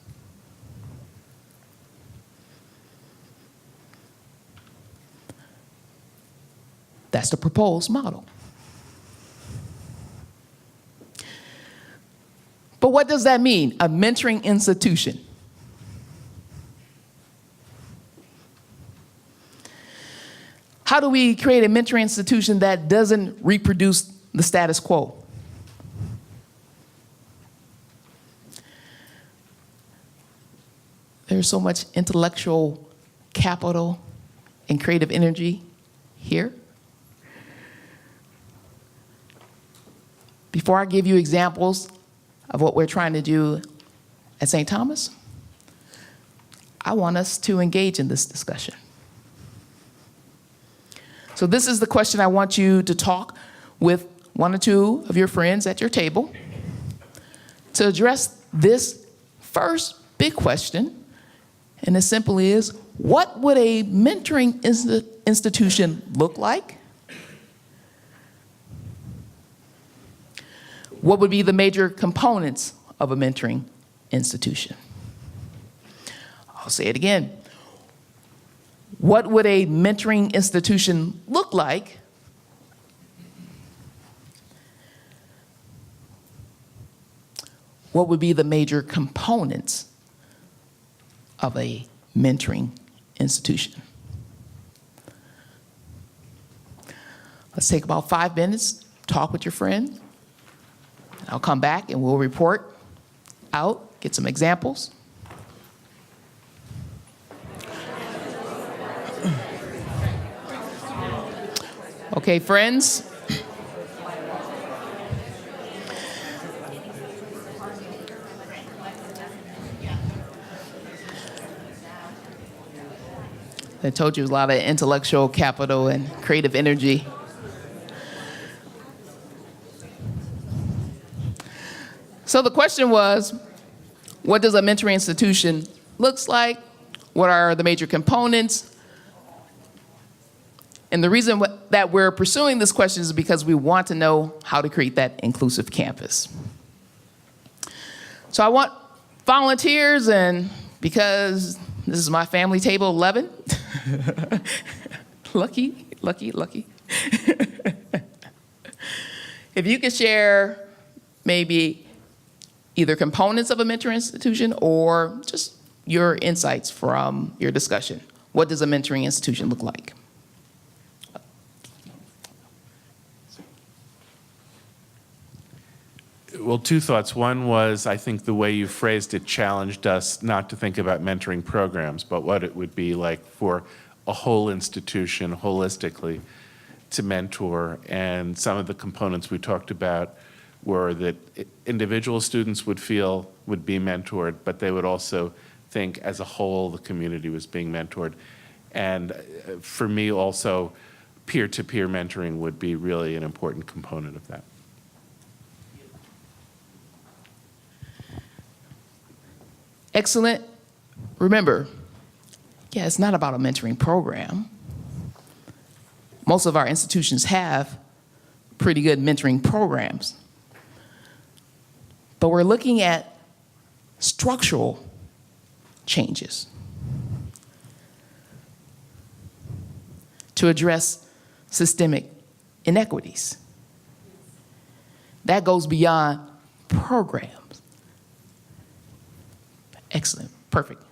That's the proposed model. But what does that mean, a mentoring institution? How do we create a mentoring institution that doesn't reproduce the status quo? There's so much intellectual capital and creative energy here. Before I give you examples of what we're trying to do at St. Thomas, I want us to engage in this discussion. So this is the question I want you to talk with one or two of your friends at your table to address this first big question, and it simply is, what would a mentoring institution look like? What would be the major components of a mentoring institution? I'll say it again. What would a mentoring institution look like? What would be the major components of a mentoring institution? Let's take about 5 minutes, talk with your friend. I'll come back and we'll report out, get some examples. Okay, friends. I told you a lot of intellectual capital and creative energy. So the question was, what does a mentoring institution looks like? What are the major components? And the reason that we're pursuing this question is because we want to know how to create that inclusive campus. So I want volunteers, and because this is my family table 11, lucky. If you could share maybe either components of a mentoring institution or just your insights from your discussion. What does a mentoring institution look like? Well, 2 thoughts. One was, I think the way you phrased it challenged us not to think about mentoring programs, but what it would be like for a whole institution holistically to mentor. And some of the components we talked about were that individual students would be mentored, but they would also think as a whole the community was being mentored. And for me also, peer-to-peer mentoring would be really an important component of that. Excellent. Remember, it's not about a mentoring program. Most of our institutions have pretty good mentoring programs. But we're looking at structural changes to address systemic inequities. That goes beyond programs. Excellent. Perfect.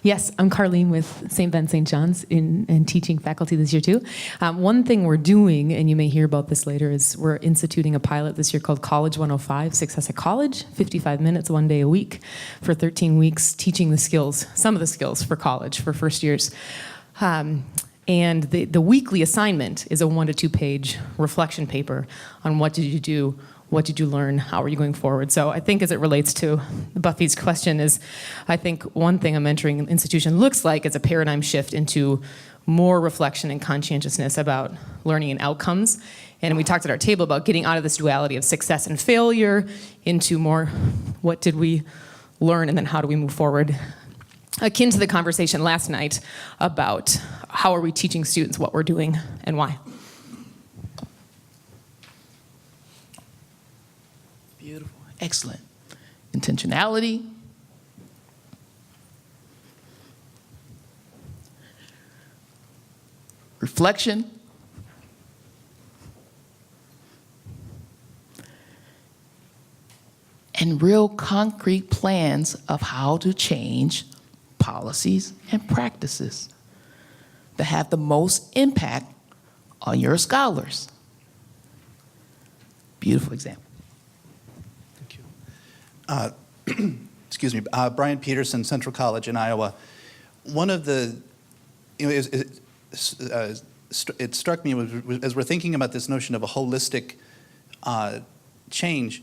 Yes, I'm Carlene with St. Ben St. John's in teaching faculty this year too. One thing we're doing, and you may hear about this later, is we're instituting a pilot this year called College 105, Success at College, 55 minutes, 1 day a week for 13 weeks, teaching the skills, some of the skills for college for first years. And the weekly assignment is a 1 to 2 page reflection paper on what did you do, what did you learn, how are you going forward? So I think as it relates to Buffy's question is, I think one thing a mentoring institution looks like is a paradigm shift into more reflection and conscientiousness about learning and outcomes. And we talked at our table about getting out of this duality of success and failure into more, what did we learn and then how do we move forward? Akin to the conversation last night about how are we teaching students what we're doing and why. Beautiful. Excellent. Intentionality. Reflection. And real concrete plans of how to change policies and practices that have the most impact on your scholars. Beautiful example. Excuse me, Brian Peterson, Central College in Iowa. One of the, it struck me as we're thinking about this notion of a holistic change,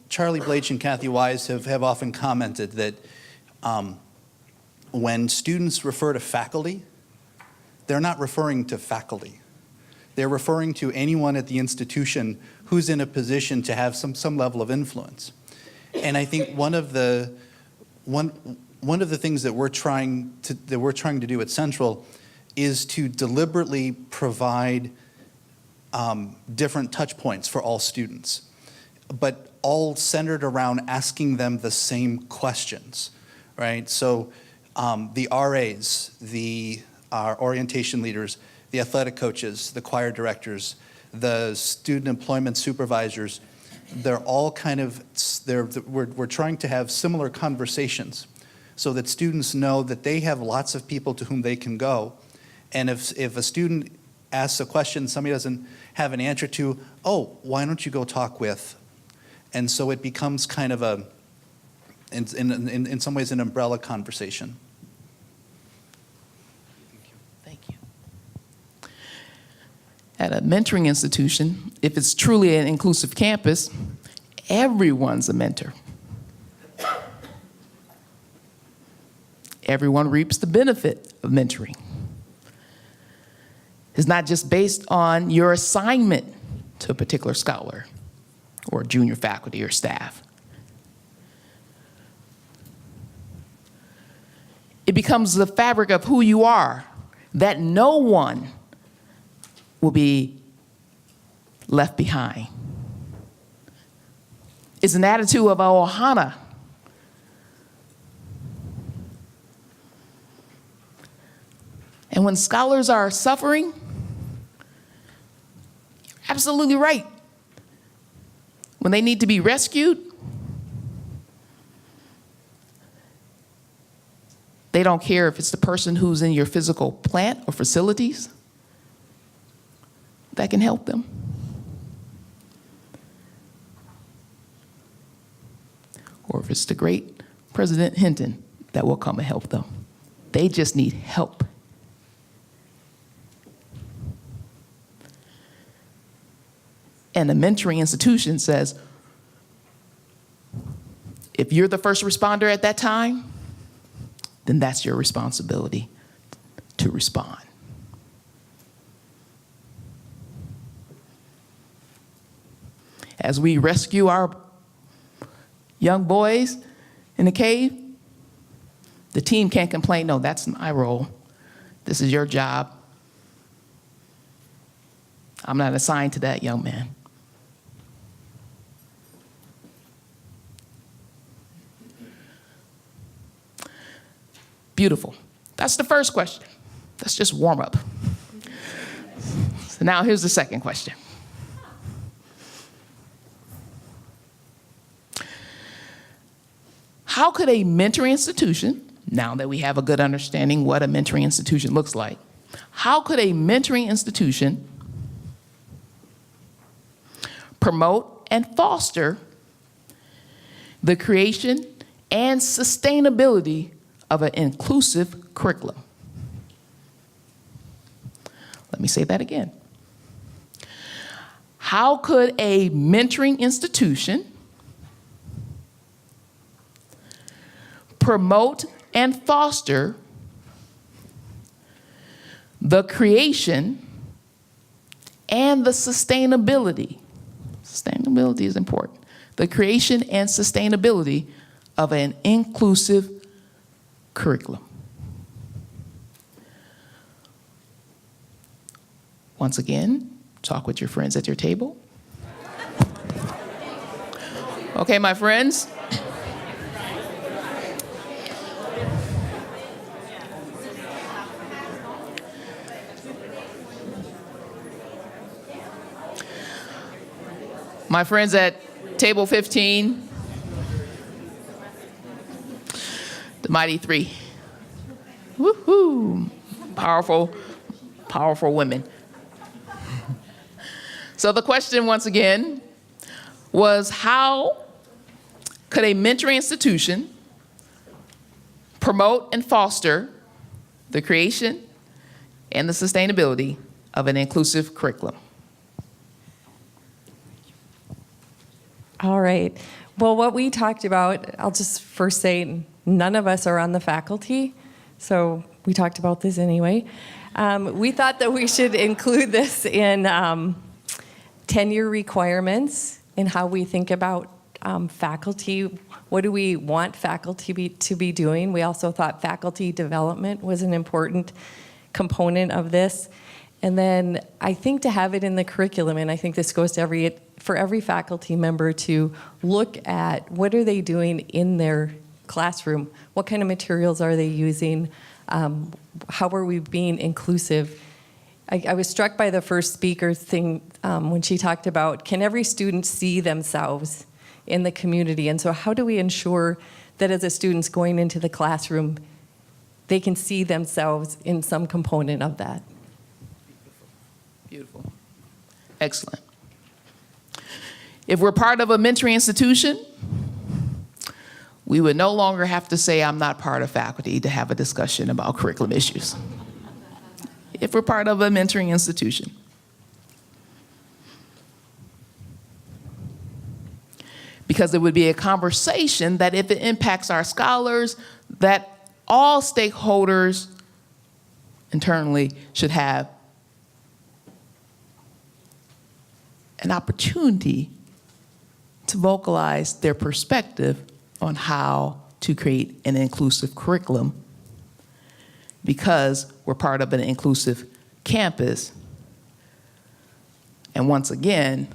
Charlie Blake and Kathy Wise have often commented that when students refer to faculty, they're not referring to faculty. They're referring to anyone at the institution who's in a position to have some level of influence. And I think one of the things that we're trying to do at Central is to deliberately provide different touch points for all students, but all centered around asking them the same questions, right? So the RAs, our orientation leaders, the athletic coaches, the choir directors, the student employment supervisors, they're all kind of, we're trying to have similar conversations so that students know that they have lots of people to whom they can go. And if a student asks a question somebody doesn't have an answer to, oh, why don't you go talk with? And so it becomes kind of in some ways, an umbrella conversation. Thank you. At a mentoring institution, if it's truly an inclusive campus, everyone's a mentor. Everyone reaps the benefit of mentoring. It's not just based on your assignment to a particular scholar or junior faculty or staff. It becomes the fabric of who you are, that no one will be left behind. It's an attitude of ohana. And when scholars are suffering, you're absolutely right. When they need to be rescued, they don't care if it's the person who's in your physical plant or facilities that can help them. Or if it's the great President Hinton that will come and help them. They just need help. And the mentoring institution says, if you're the first responder at that time, then that's your responsibility to respond. As we rescue our young boys in the cave, the team can't complain, no, that's my role. This is your job. I'm not assigned to that young man. Beautiful. That's the first question. Let's just warm up. So now here's the second question. How could a mentoring institution, now that we have a good understanding what a mentoring institution looks like, how could a mentoring institution promote and foster the creation and sustainability of an inclusive curriculum? Let me say that again. How could a mentoring institution promote and foster the creation and the sustainability? Sustainability is important. The creation and sustainability of an inclusive curriculum. Once again, talk with your friends at your table. Okay, my friends. My friends at table 15, the mighty three. Woohoo! Powerful, powerful women. So the question, once again, was how could a mentoring institution promote and foster the creation and the sustainability of an inclusive curriculum? All right. Well, what we talked about, I'll just first say, none of us are on the faculty, so we talked about this anyway. We thought that we should include this in tenure requirements in how we think about faculty. What do we want faculty to be doing? We also thought faculty development was an important component of this. And then I think to have it in the curriculum, and I think this goes to for every faculty member to look at what are they doing in their classroom? What kind of materials are they using? How are we being inclusive? I was struck by the first speaker thing when she talked about, can every student see themselves in the community? And so how do we ensure that as a student's going into the classroom, they can see themselves in some component of that? Beautiful. Excellent. If we're part of a mentoring institution, we would no longer have to say, I'm not part of faculty, to have a discussion about curriculum issues. If we're part of a mentoring institution. Because it would be a conversation that if it impacts our scholars, that all stakeholders internally should have an opportunity to vocalize their perspective on how to create an inclusive curriculum, because we're part of an inclusive campus. And once again,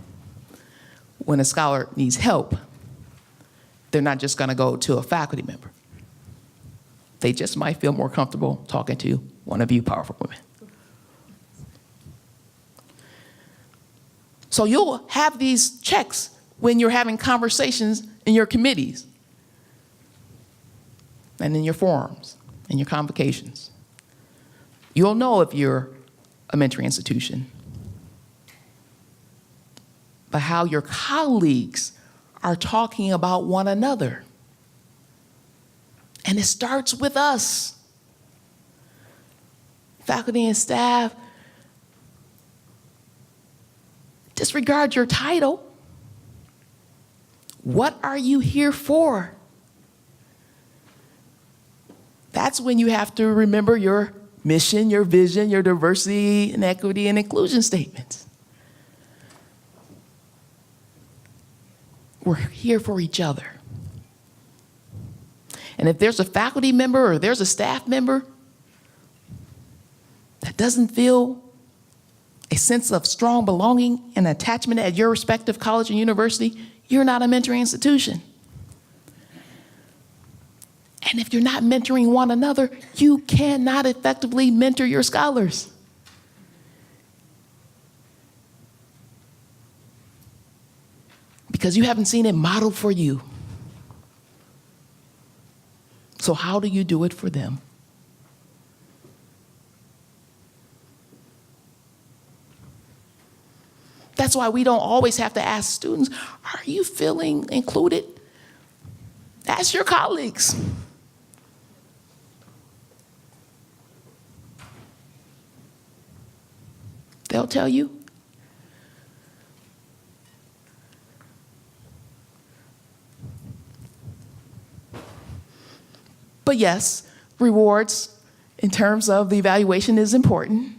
when a scholar needs help, they're not just going to go to a faculty member. They just might feel more comfortable talking to one of you powerful women. So you'll have these checks when you're having conversations in your committees and in your forums and your convocations. You'll know if you're a mentoring institution by how your colleagues are talking about one another. And it starts with us. Faculty and staff, disregard your title. What are you here for? That's when you have to remember your mission, your vision, your diversity and equity and inclusion statements. We're here for each other. And if there's a faculty member or there's a staff member that doesn't feel a sense of strong belonging and attachment at your respective college and university, you're not a mentoring institution. And if you're not mentoring one another, you cannot effectively mentor your scholars. Because you haven't seen it modeled for you. So how do you do it for them? That's why we don't always have to ask students, are you feeling included? Ask your colleagues. They'll tell you. But yes, rewards in terms of the evaluation is important.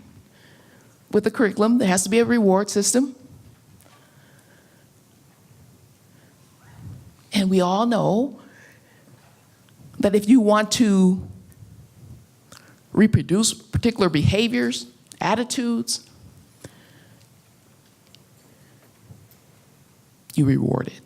With the curriculum, there has to be a reward system. And we all know that if you want to reproduce particular behaviors, attitudes, you reward it.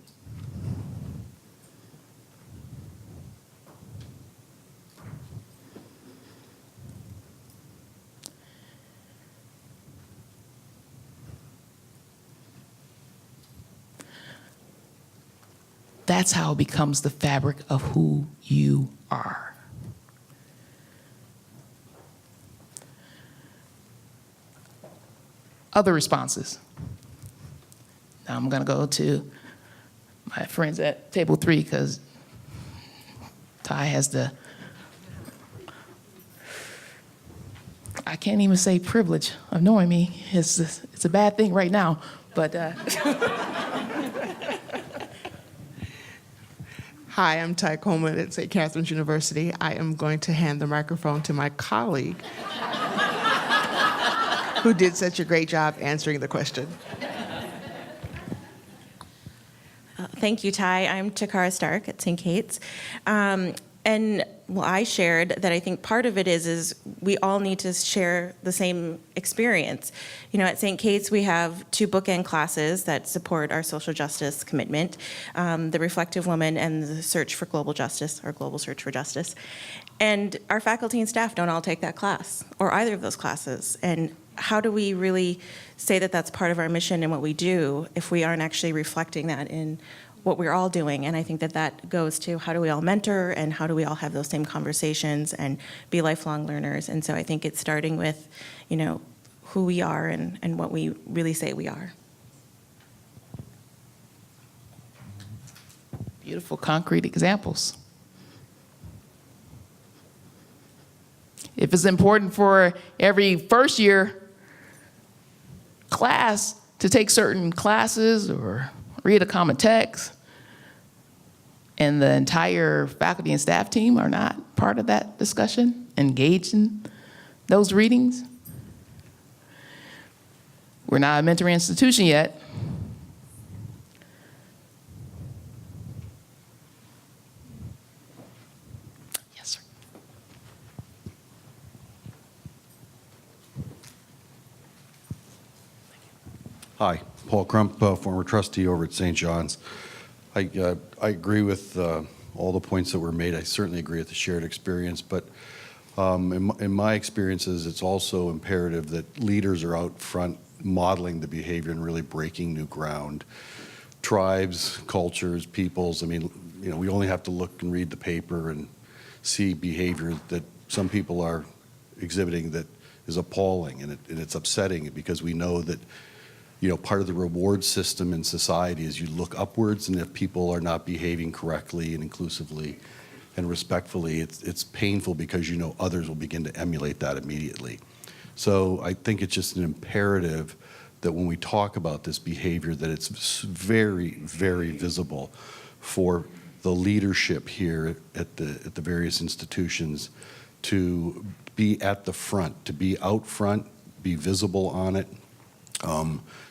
That's how it becomes the fabric of who you are. Other responses. Now I'm going to go to my friends at table 3 because Ty has the, I can't even say privilege of knowing me. It's a bad thing right now, but Hi, I'm Ty Coleman at St. Catherine's University. I am going to hand the microphone to my colleague who did such a great job answering the question. Thank you, Ty. I'm Takara Stark at St. Kate's. I shared that I think part of it is we all need to share the same experience. You know, at St. Kate's, we have 2 bookend classes that support our social justice commitment, the Reflective Woman and the Search for Global Justice, or Global Search for Justice. And our faculty and staff don't all take that class, or either of those classes. And how do we really say that that's part of our mission and what we do if we aren't actually reflecting that in what we're all doing? And I think that that goes to how do we all mentor and how do we all have those same conversations and be lifelong learners. And so I think it's starting with, you know, who we are and what we really say we are. Beautiful concrete examples. If it's important for every first year class to take certain classes or read a common text, and the entire faculty and staff team are not part of that discussion, engaged in those readings, we're not a mentoring institution yet. Yes, sir. Hi, Paul Crump, former trustee over at St. John's. I agree with all the points that were made. I certainly agree with the shared experience, but in my experiences, it's also imperative that leaders are out front modeling the behavior and really breaking new ground. Tribes, cultures, peoples, I mean, you know, we only have to look and read the paper and see behavior that some people are exhibiting that is appalling, and it's upsetting because we know that, you know, part of the reward system in society is you look upwards, and if people are not behaving correctly and inclusively and respectfully, it's painful because you know others will begin to emulate that immediately. So I think it's just an imperative that when we talk about this behavior, that it's very, very visible for the leadership here at the various institutions to be at the front, to be out front, be visible on it,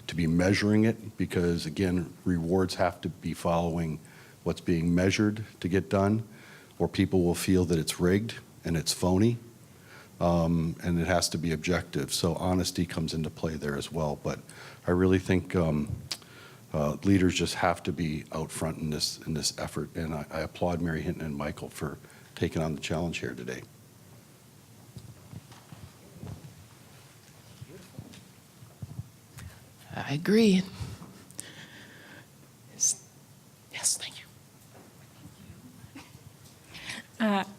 to be measuring it, because again, rewards have to be following what's being measured to get done, or people will feel that it's rigged and it's phony, and it has to be objective. So honesty comes into play there as well. But I really think leaders just have to be out front in this effort, and I applaud Mary Hinton and Michael for taking on the challenge here today. I agree. Yes, thank you.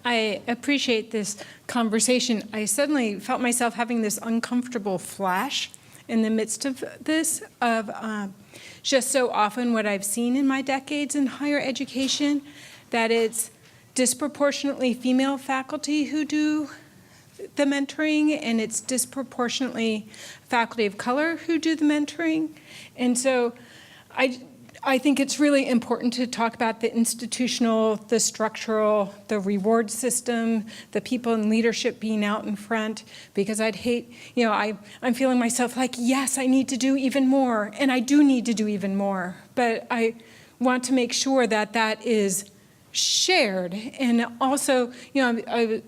I appreciate this conversation. I suddenly felt myself having this uncomfortable flash in the midst of this, of just so often what I've seen in my decades in higher education, that it's disproportionately female faculty who do the mentoring, and it's disproportionately faculty of color who do the mentoring. And so I think it's really important to talk about the institutional, the structural, the reward system, the people in leadership being out in front, because I'd hate, you know, I'm feeling myself like, yes, I need to do even more, and I do need to do even more, but I want to make sure that that is shared. And also, you know,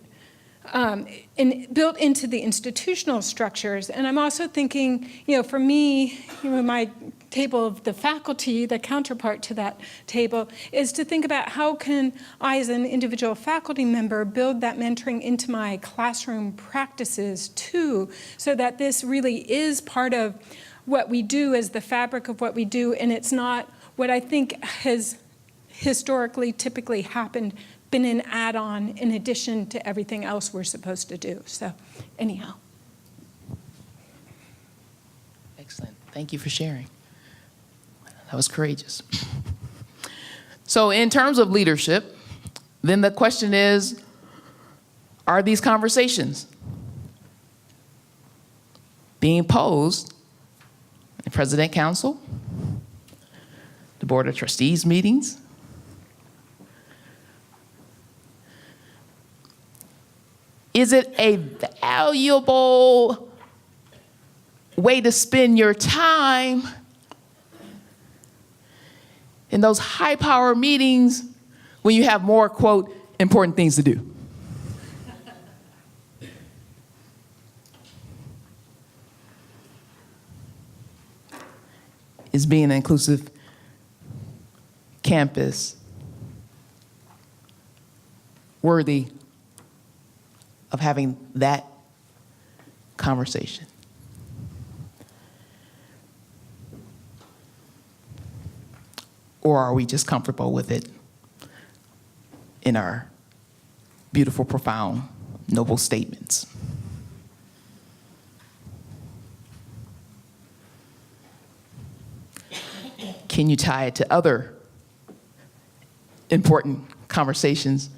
and built into the institutional structures. And I'm also thinking, you know, for me, you know, my table of the faculty, the counterpart to that table, is to think about how can I, as an individual faculty member, build that mentoring into my classroom practices too, so that this really is part of what we do as the fabric of what we do, and it's not what I think has historically typically happened, been an add-on in addition to everything else we're supposed to do. So anyhow. Excellent. Thank you for sharing. That was courageous. So in terms of leadership, then the question is, are these conversations being posed in President Council, the Board of Trustees meetings, Is it a valuable way to spend your time in those high-power meetings when you have more, quote, important things to do? Is being an inclusive campus worthy of having that conversation? Or are we just comfortable with it in our beautiful, profound, noble statements? Can you tie it to other important conversations?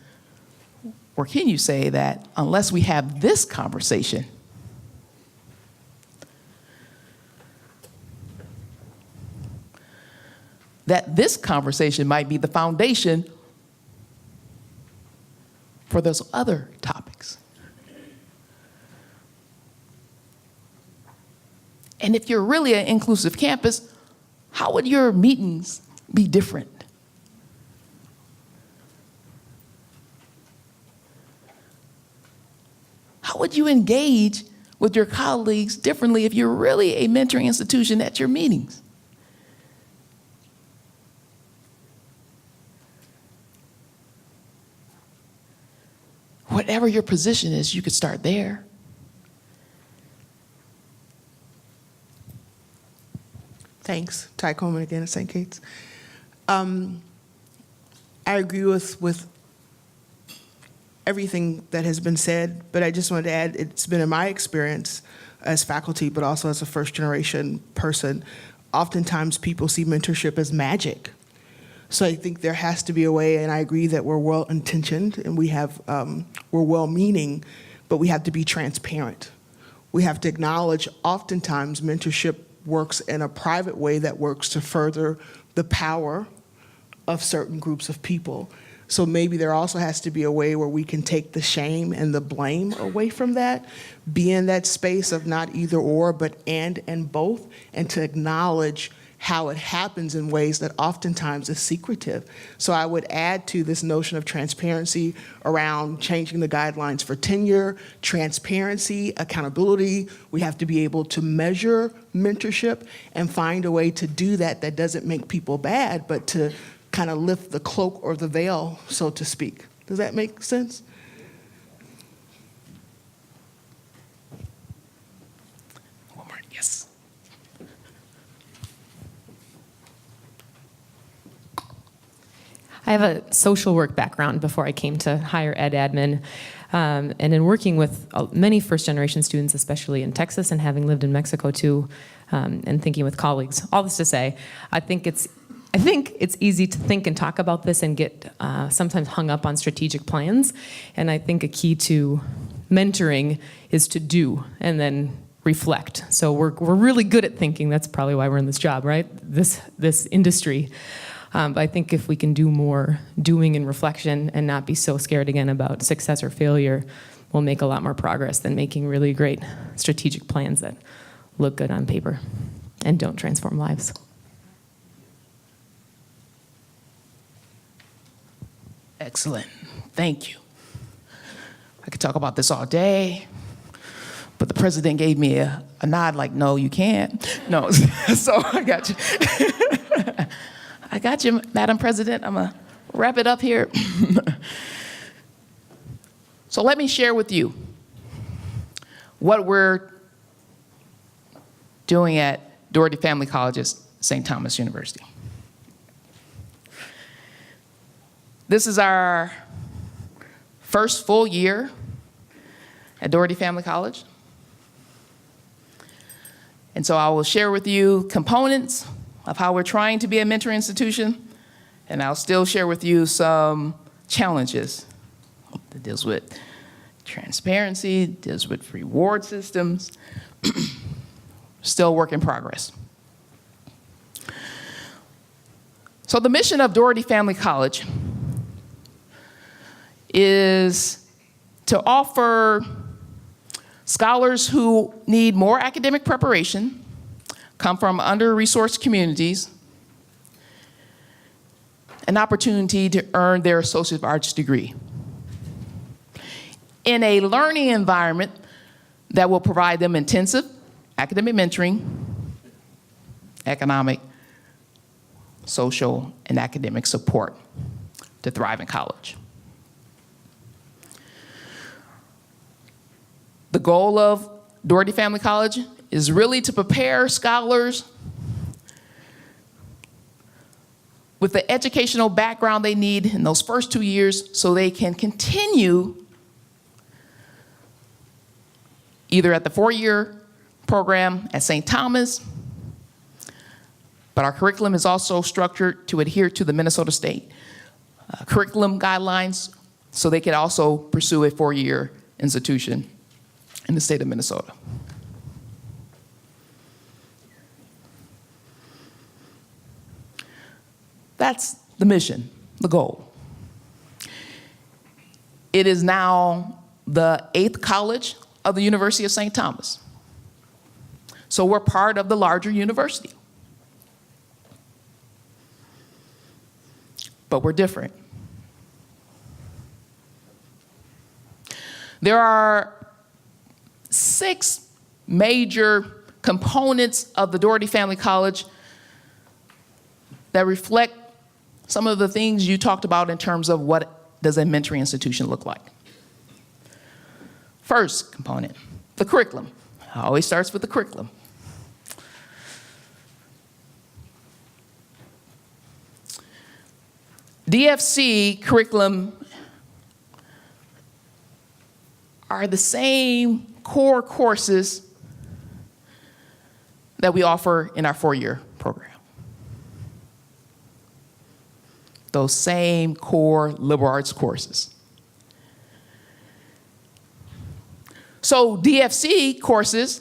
Or can you say that unless we have this conversation, that this conversation might be the foundation for those other topics? And if you're really an inclusive campus, how would your meetings be different? How would you engage with your colleagues differently if you're really a mentoring institution at your meetings? Whatever your position is, you could start there. Thanks. Ty Coleman again at St. Kate's. I agree with everything that has been said, but I just wanted to add, it's been in my experience as faculty, but also as a first-generation person, oftentimes people see mentorship as magic. So I think there has to be a way, and I agree that we're well-intentioned and we're well-meaning, but we have to be transparent. We have to acknowledge oftentimes mentorship works in a private way that works to further the power of certain groups of people. So maybe there also has to be a way where we can take the shame and the blame away from that, be in that space of not either or, but and both, and to acknowledge how it happens in ways that oftentimes is secretive. So I would add to this notion of transparency around changing the guidelines for tenure, transparency, accountability. We have to be able to measure mentorship and find a way to do that that doesn't make people bad, but to kind of lift the cloak or the veil, so to speak. Does that make sense? One more, yes. I have a social work background before I came to higher ed admin. And in working with many first-generation students, especially in Texas, and having lived in Mexico too, and thinking with colleagues, all this to say, I think it's easy to think and talk about this and get sometimes hung up on strategic plans. And I think a key to mentoring is to do and then reflect. So we're really good at thinking. That's probably why we're in this job, right? This industry. But I think if we can do more doing and reflection and not be so scared again about success or failure, we'll make a lot more progress than making really great strategic plans that look good on paper and don't transform lives. Excellent. Thank you. I could talk about this all day, but the president gave me a nod like, no, you can't. No, so I got you. I got you, Madam President. I'm going to wrap it up here. So let me share with you what we're doing at Doherty Family College's St. Thomas University. This is our first full year at Doherty Family College. And so I will share with you components of how we're trying to be a mentoring institution, and I'll still share with you some challenges that deals with transparency, deals with reward systems. Still work in progress. So the mission of Doherty Family College is to offer scholars who need more academic preparation, come from under-resourced communities, an opportunity to earn their Associate of Arts degree in a learning environment that will provide them intensive academic mentoring, economic, social, and academic support to thrive in college. The goal of Doherty Family College is really to prepare scholars with the educational background they need in those first 2 years so they can continue either at the 4-year program at St. Thomas, but our curriculum is also structured to adhere to the Minnesota State curriculum guidelines so they can also pursue a 4-year institution in the state of Minnesota. That's the mission, the goal. It is now the 8th college of the University of St. Thomas. So we're part of the larger university. But we're different. There are 6 major components of the Doherty Family College that reflect some of the things you talked about in terms of what does a mentoring institution look like. First component, the curriculum. It always starts with the curriculum. DFC curriculum are the same core courses that we offer in our 4-year program. Those same core liberal arts courses. So DFC courses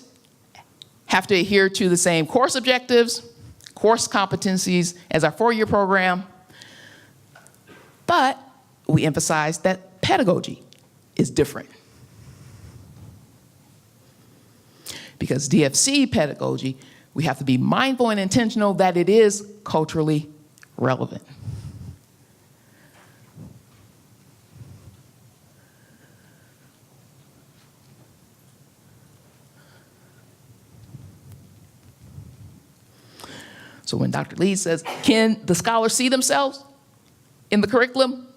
have to adhere to the same course objectives, course competencies as our 4-year program, but we emphasize that pedagogy is different. Because DFC pedagogy, we have to be mindful and intentional that it is culturally relevant. So when Dr. Lee says, can the scholars see themselves in the curriculum?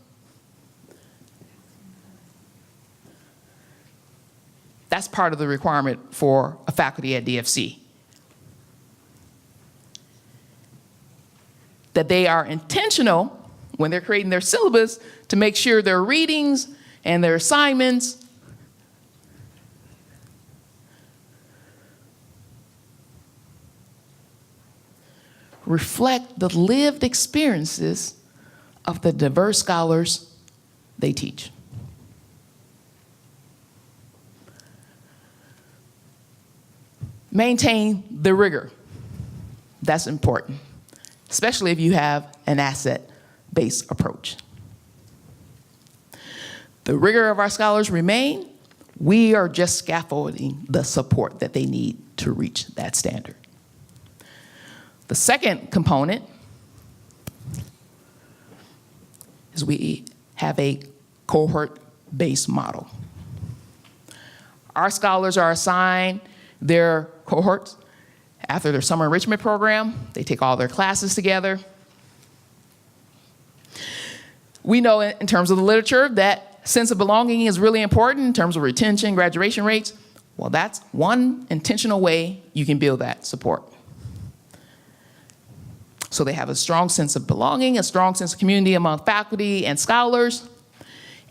That's part of the requirement for a faculty at DFC. That they are intentional when they're creating their syllabus to make sure their readings and their assignments reflect the lived experiences of the diverse scholars they teach. Maintain the rigor. That's important, especially if you have an asset-based approach. The rigor of our scholars remain. We are just scaffolding the support that they need to reach that standard. The second component is we have a cohort-based model. Our scholars are assigned their cohorts after their summer enrichment program. They take all their classes together. We know in terms of the literature that sense of belonging is really important in terms of retention, graduation rates. Well, that's one intentional way you can build that support. So they have a strong sense of belonging, a strong sense of community among faculty and scholars,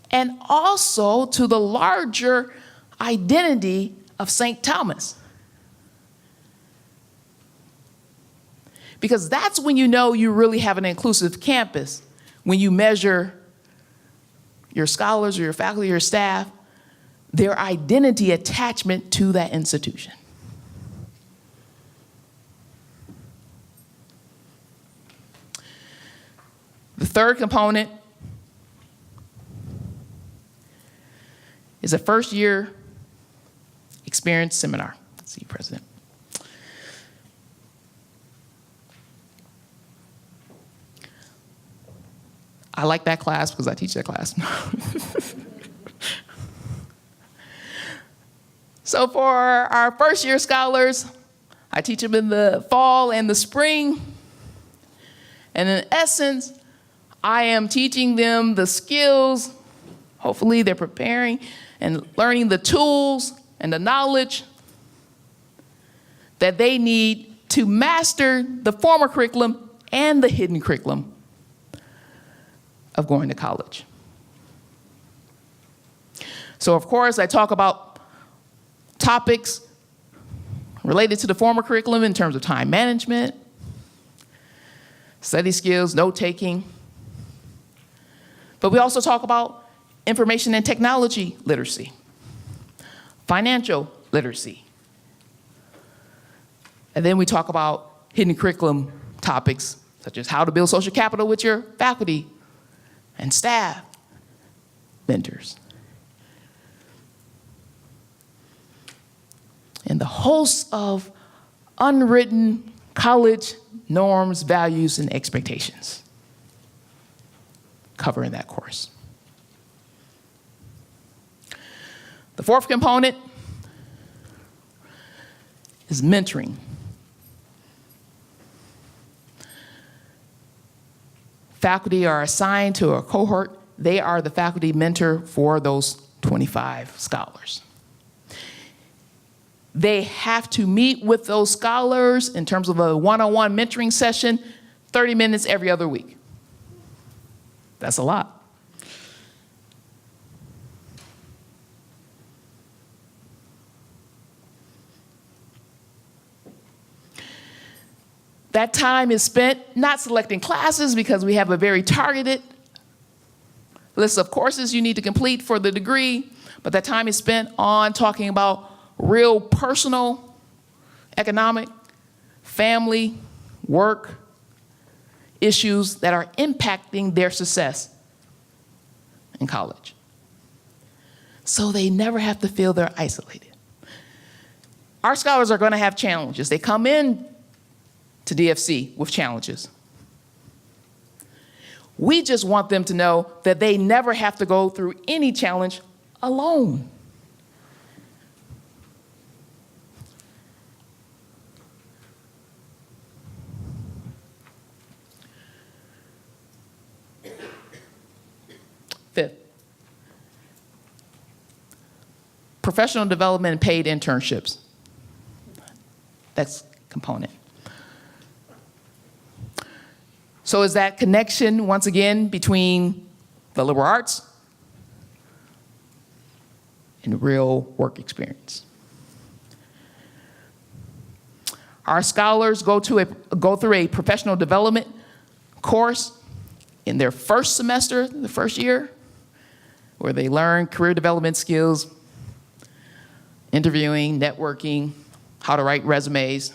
and also to the larger identity of St. Thomas. Because that's when you know you really have an inclusive campus, when you measure your scholars or your faculty or your staff, their identity attachment to that institution. The third component is a first-year experience seminar. Let's see, President. I like that class because I teach that class. So for our first-year scholars, I teach them in the fall and the spring. And in essence, I am teaching them the skills. Hopefully they're preparing and learning the tools and the knowledge that they need to master the formal curriculum and the hidden curriculum of going to college. So of course, I talk about topics related to the formal curriculum in terms of time management, study skills, note-taking. But we also talk about information and technology literacy, financial literacy. And then we talk about hidden curriculum topics, such as how to build social capital with your faculty and staff, mentors. And the host of unwritten college norms, values, and expectations cover in that course. The fourth component is mentoring. Faculty are assigned to a cohort. They are the faculty mentor for those 25 scholars. They have to meet with those scholars in terms of a one-on-one mentoring session, 30 minutes every other week. That's a lot. That time is spent not selecting classes because we have a very targeted list of courses you need to complete for the degree, but that time is spent on talking about real personal, economic, family, work issues that are impacting their success in college. So they never have to feel they're isolated. Our scholars are going to have challenges. They come in to DFC with challenges. We just want them to know that they never have to go through any challenge alone. Fifth, professional development and paid internships. That's component. So is that connection, once again, between the liberal arts and real work experience. Our scholars go through a professional development course in their first semester, the first year, where they learn career development skills, interviewing, networking, how to write resumes.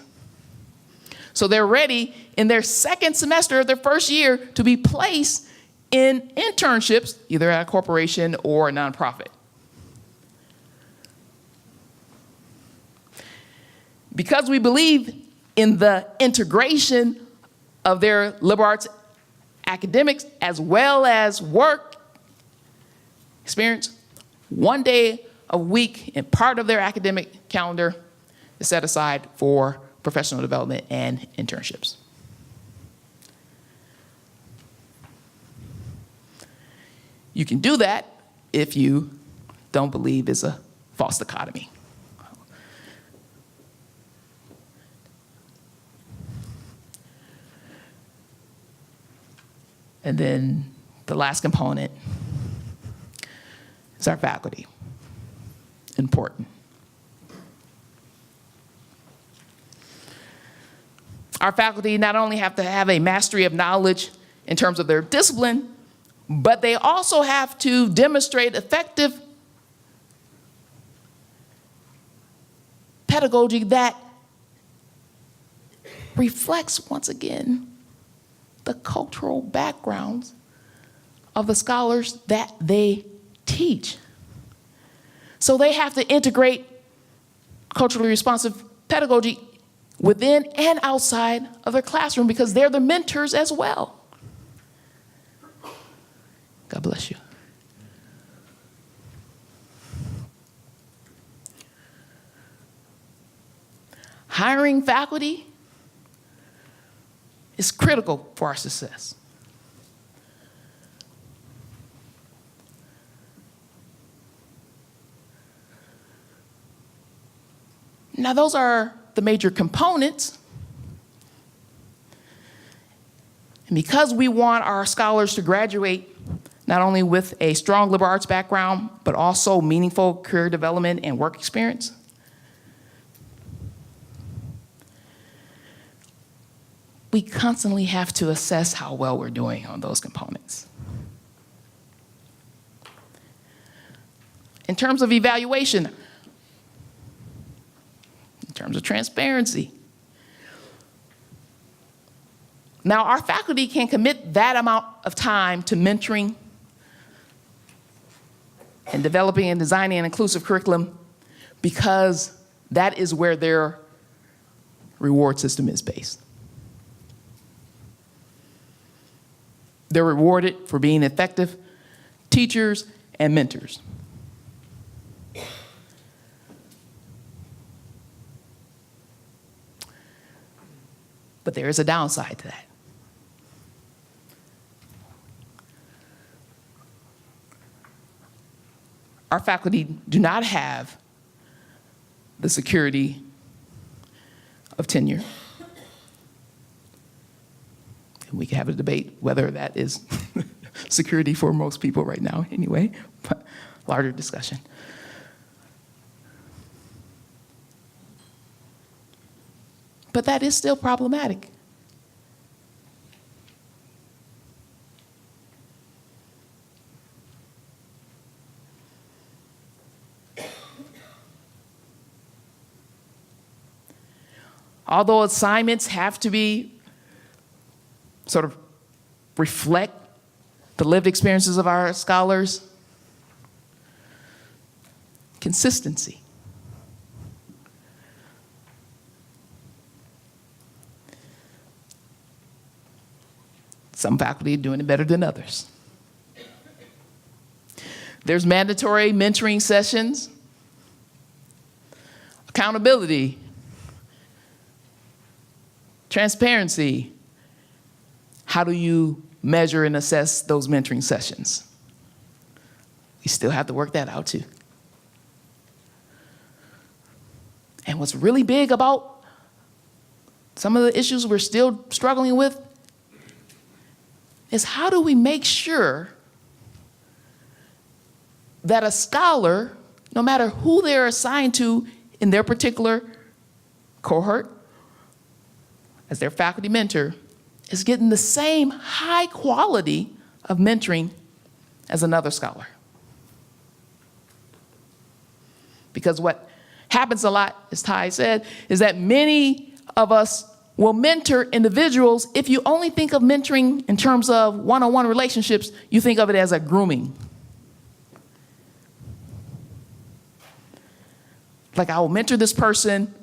So they're ready in their second semester of their first year to be placed in internships, either at a corporation or a nonprofit. Because we believe in the integration of their liberal arts academics as well as work experience, one day a week in part of their academic calendar is set aside for professional development and internships. You can do that if you don't believe it's a false dichotomy. And then the last component is our faculty. Important. Our faculty not only have to have a mastery of knowledge in terms of their discipline, but they also have to demonstrate effective pedagogy that reflects, once again, the cultural backgrounds of the scholars that they teach. So they have to integrate culturally responsive pedagogy within and outside of their classroom because they're the mentors as well. God bless you. Hiring faculty is critical for our success. Now, those are the major components. And because we want our scholars to graduate not only with a strong liberal arts background, but also meaningful career development and work experience, we constantly have to assess how well we're doing on those components. In terms of evaluation, in terms of transparency, now our faculty can commit that amount of time to mentoring and developing and designing an inclusive curriculum because that is where their reward system is based. They're rewarded for being effective teachers and mentors. But there is a downside to that. Our faculty do not have the security of tenure. And we can have a debate whether that is security for most people right now anyway, but larger discussion. But that is still problematic. Although assignments have to be sort of reflect the lived experiences of our scholars, consistency. Some faculty are doing it better than others. There's mandatory mentoring sessions, accountability, transparency. How do you measure and assess those mentoring sessions? We still have to work that out too. And what's really big about some of the issues we're still struggling with is how do we make sure that a scholar, no matter who they're assigned to in their particular cohort, as their faculty mentor, is getting the same high quality of mentoring as another scholar. Because what happens a lot, as Ty said, is that many of us will mentor individuals. If you only think of mentoring in terms of one-on-one relationships, you think of it as a grooming. Like, I will mentor this person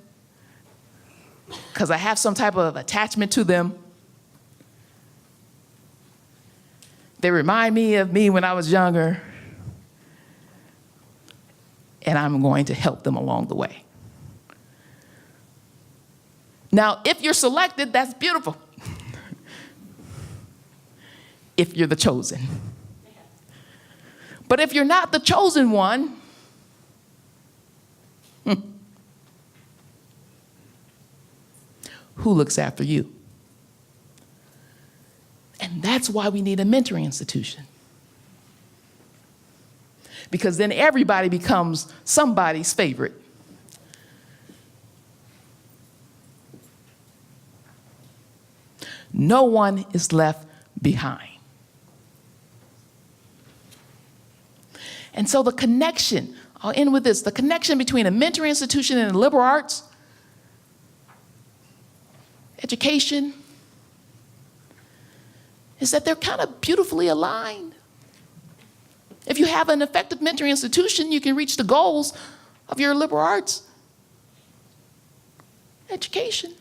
because I have some type of attachment to them. They remind me of me when I was younger, and I'm going to help them along the way. Now, if you're selected, that's beautiful. If you're the chosen. But if you're not the chosen one, who looks after you? And that's why we need a mentoring institution. Because then everybody becomes somebody's favorite. No one is left behind. And so the connection, I'll end with this, the connection between a mentoring institution and the liberal arts, education, is that they're kind of beautifully aligned. If you have an effective mentoring institution, you can reach the goals of your liberal arts education.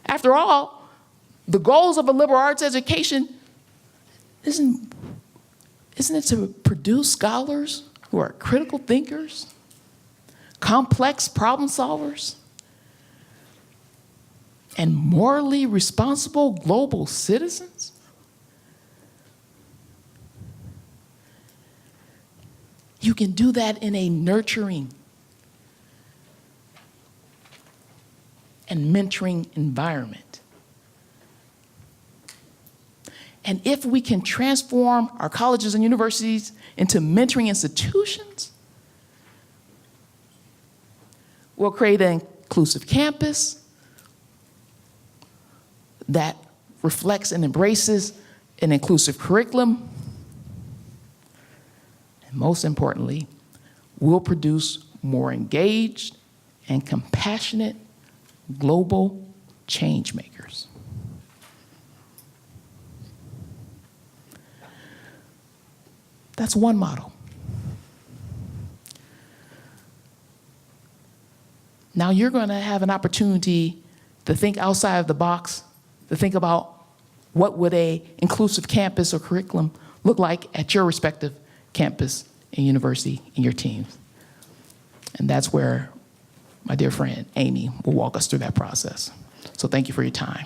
After all, the goals of a liberal arts education isn't it to produce scholars who are critical thinkers, complex problem solvers, and morally responsible global citizens? You can do that in a nurturing and mentoring environment. And if we can transform our colleges and universities into mentoring institutions, we'll create an inclusive campus that reflects and embraces an inclusive curriculum. And most importantly, we'll produce more engaged and compassionate global change makers. That's one model. Now you're going to have an opportunity to think outside of the box, to think about what would an inclusive campus or curriculum look like at your respective campus and university and your teams. And that's where my dear friend Amy will walk us through that process. So thank you for your time.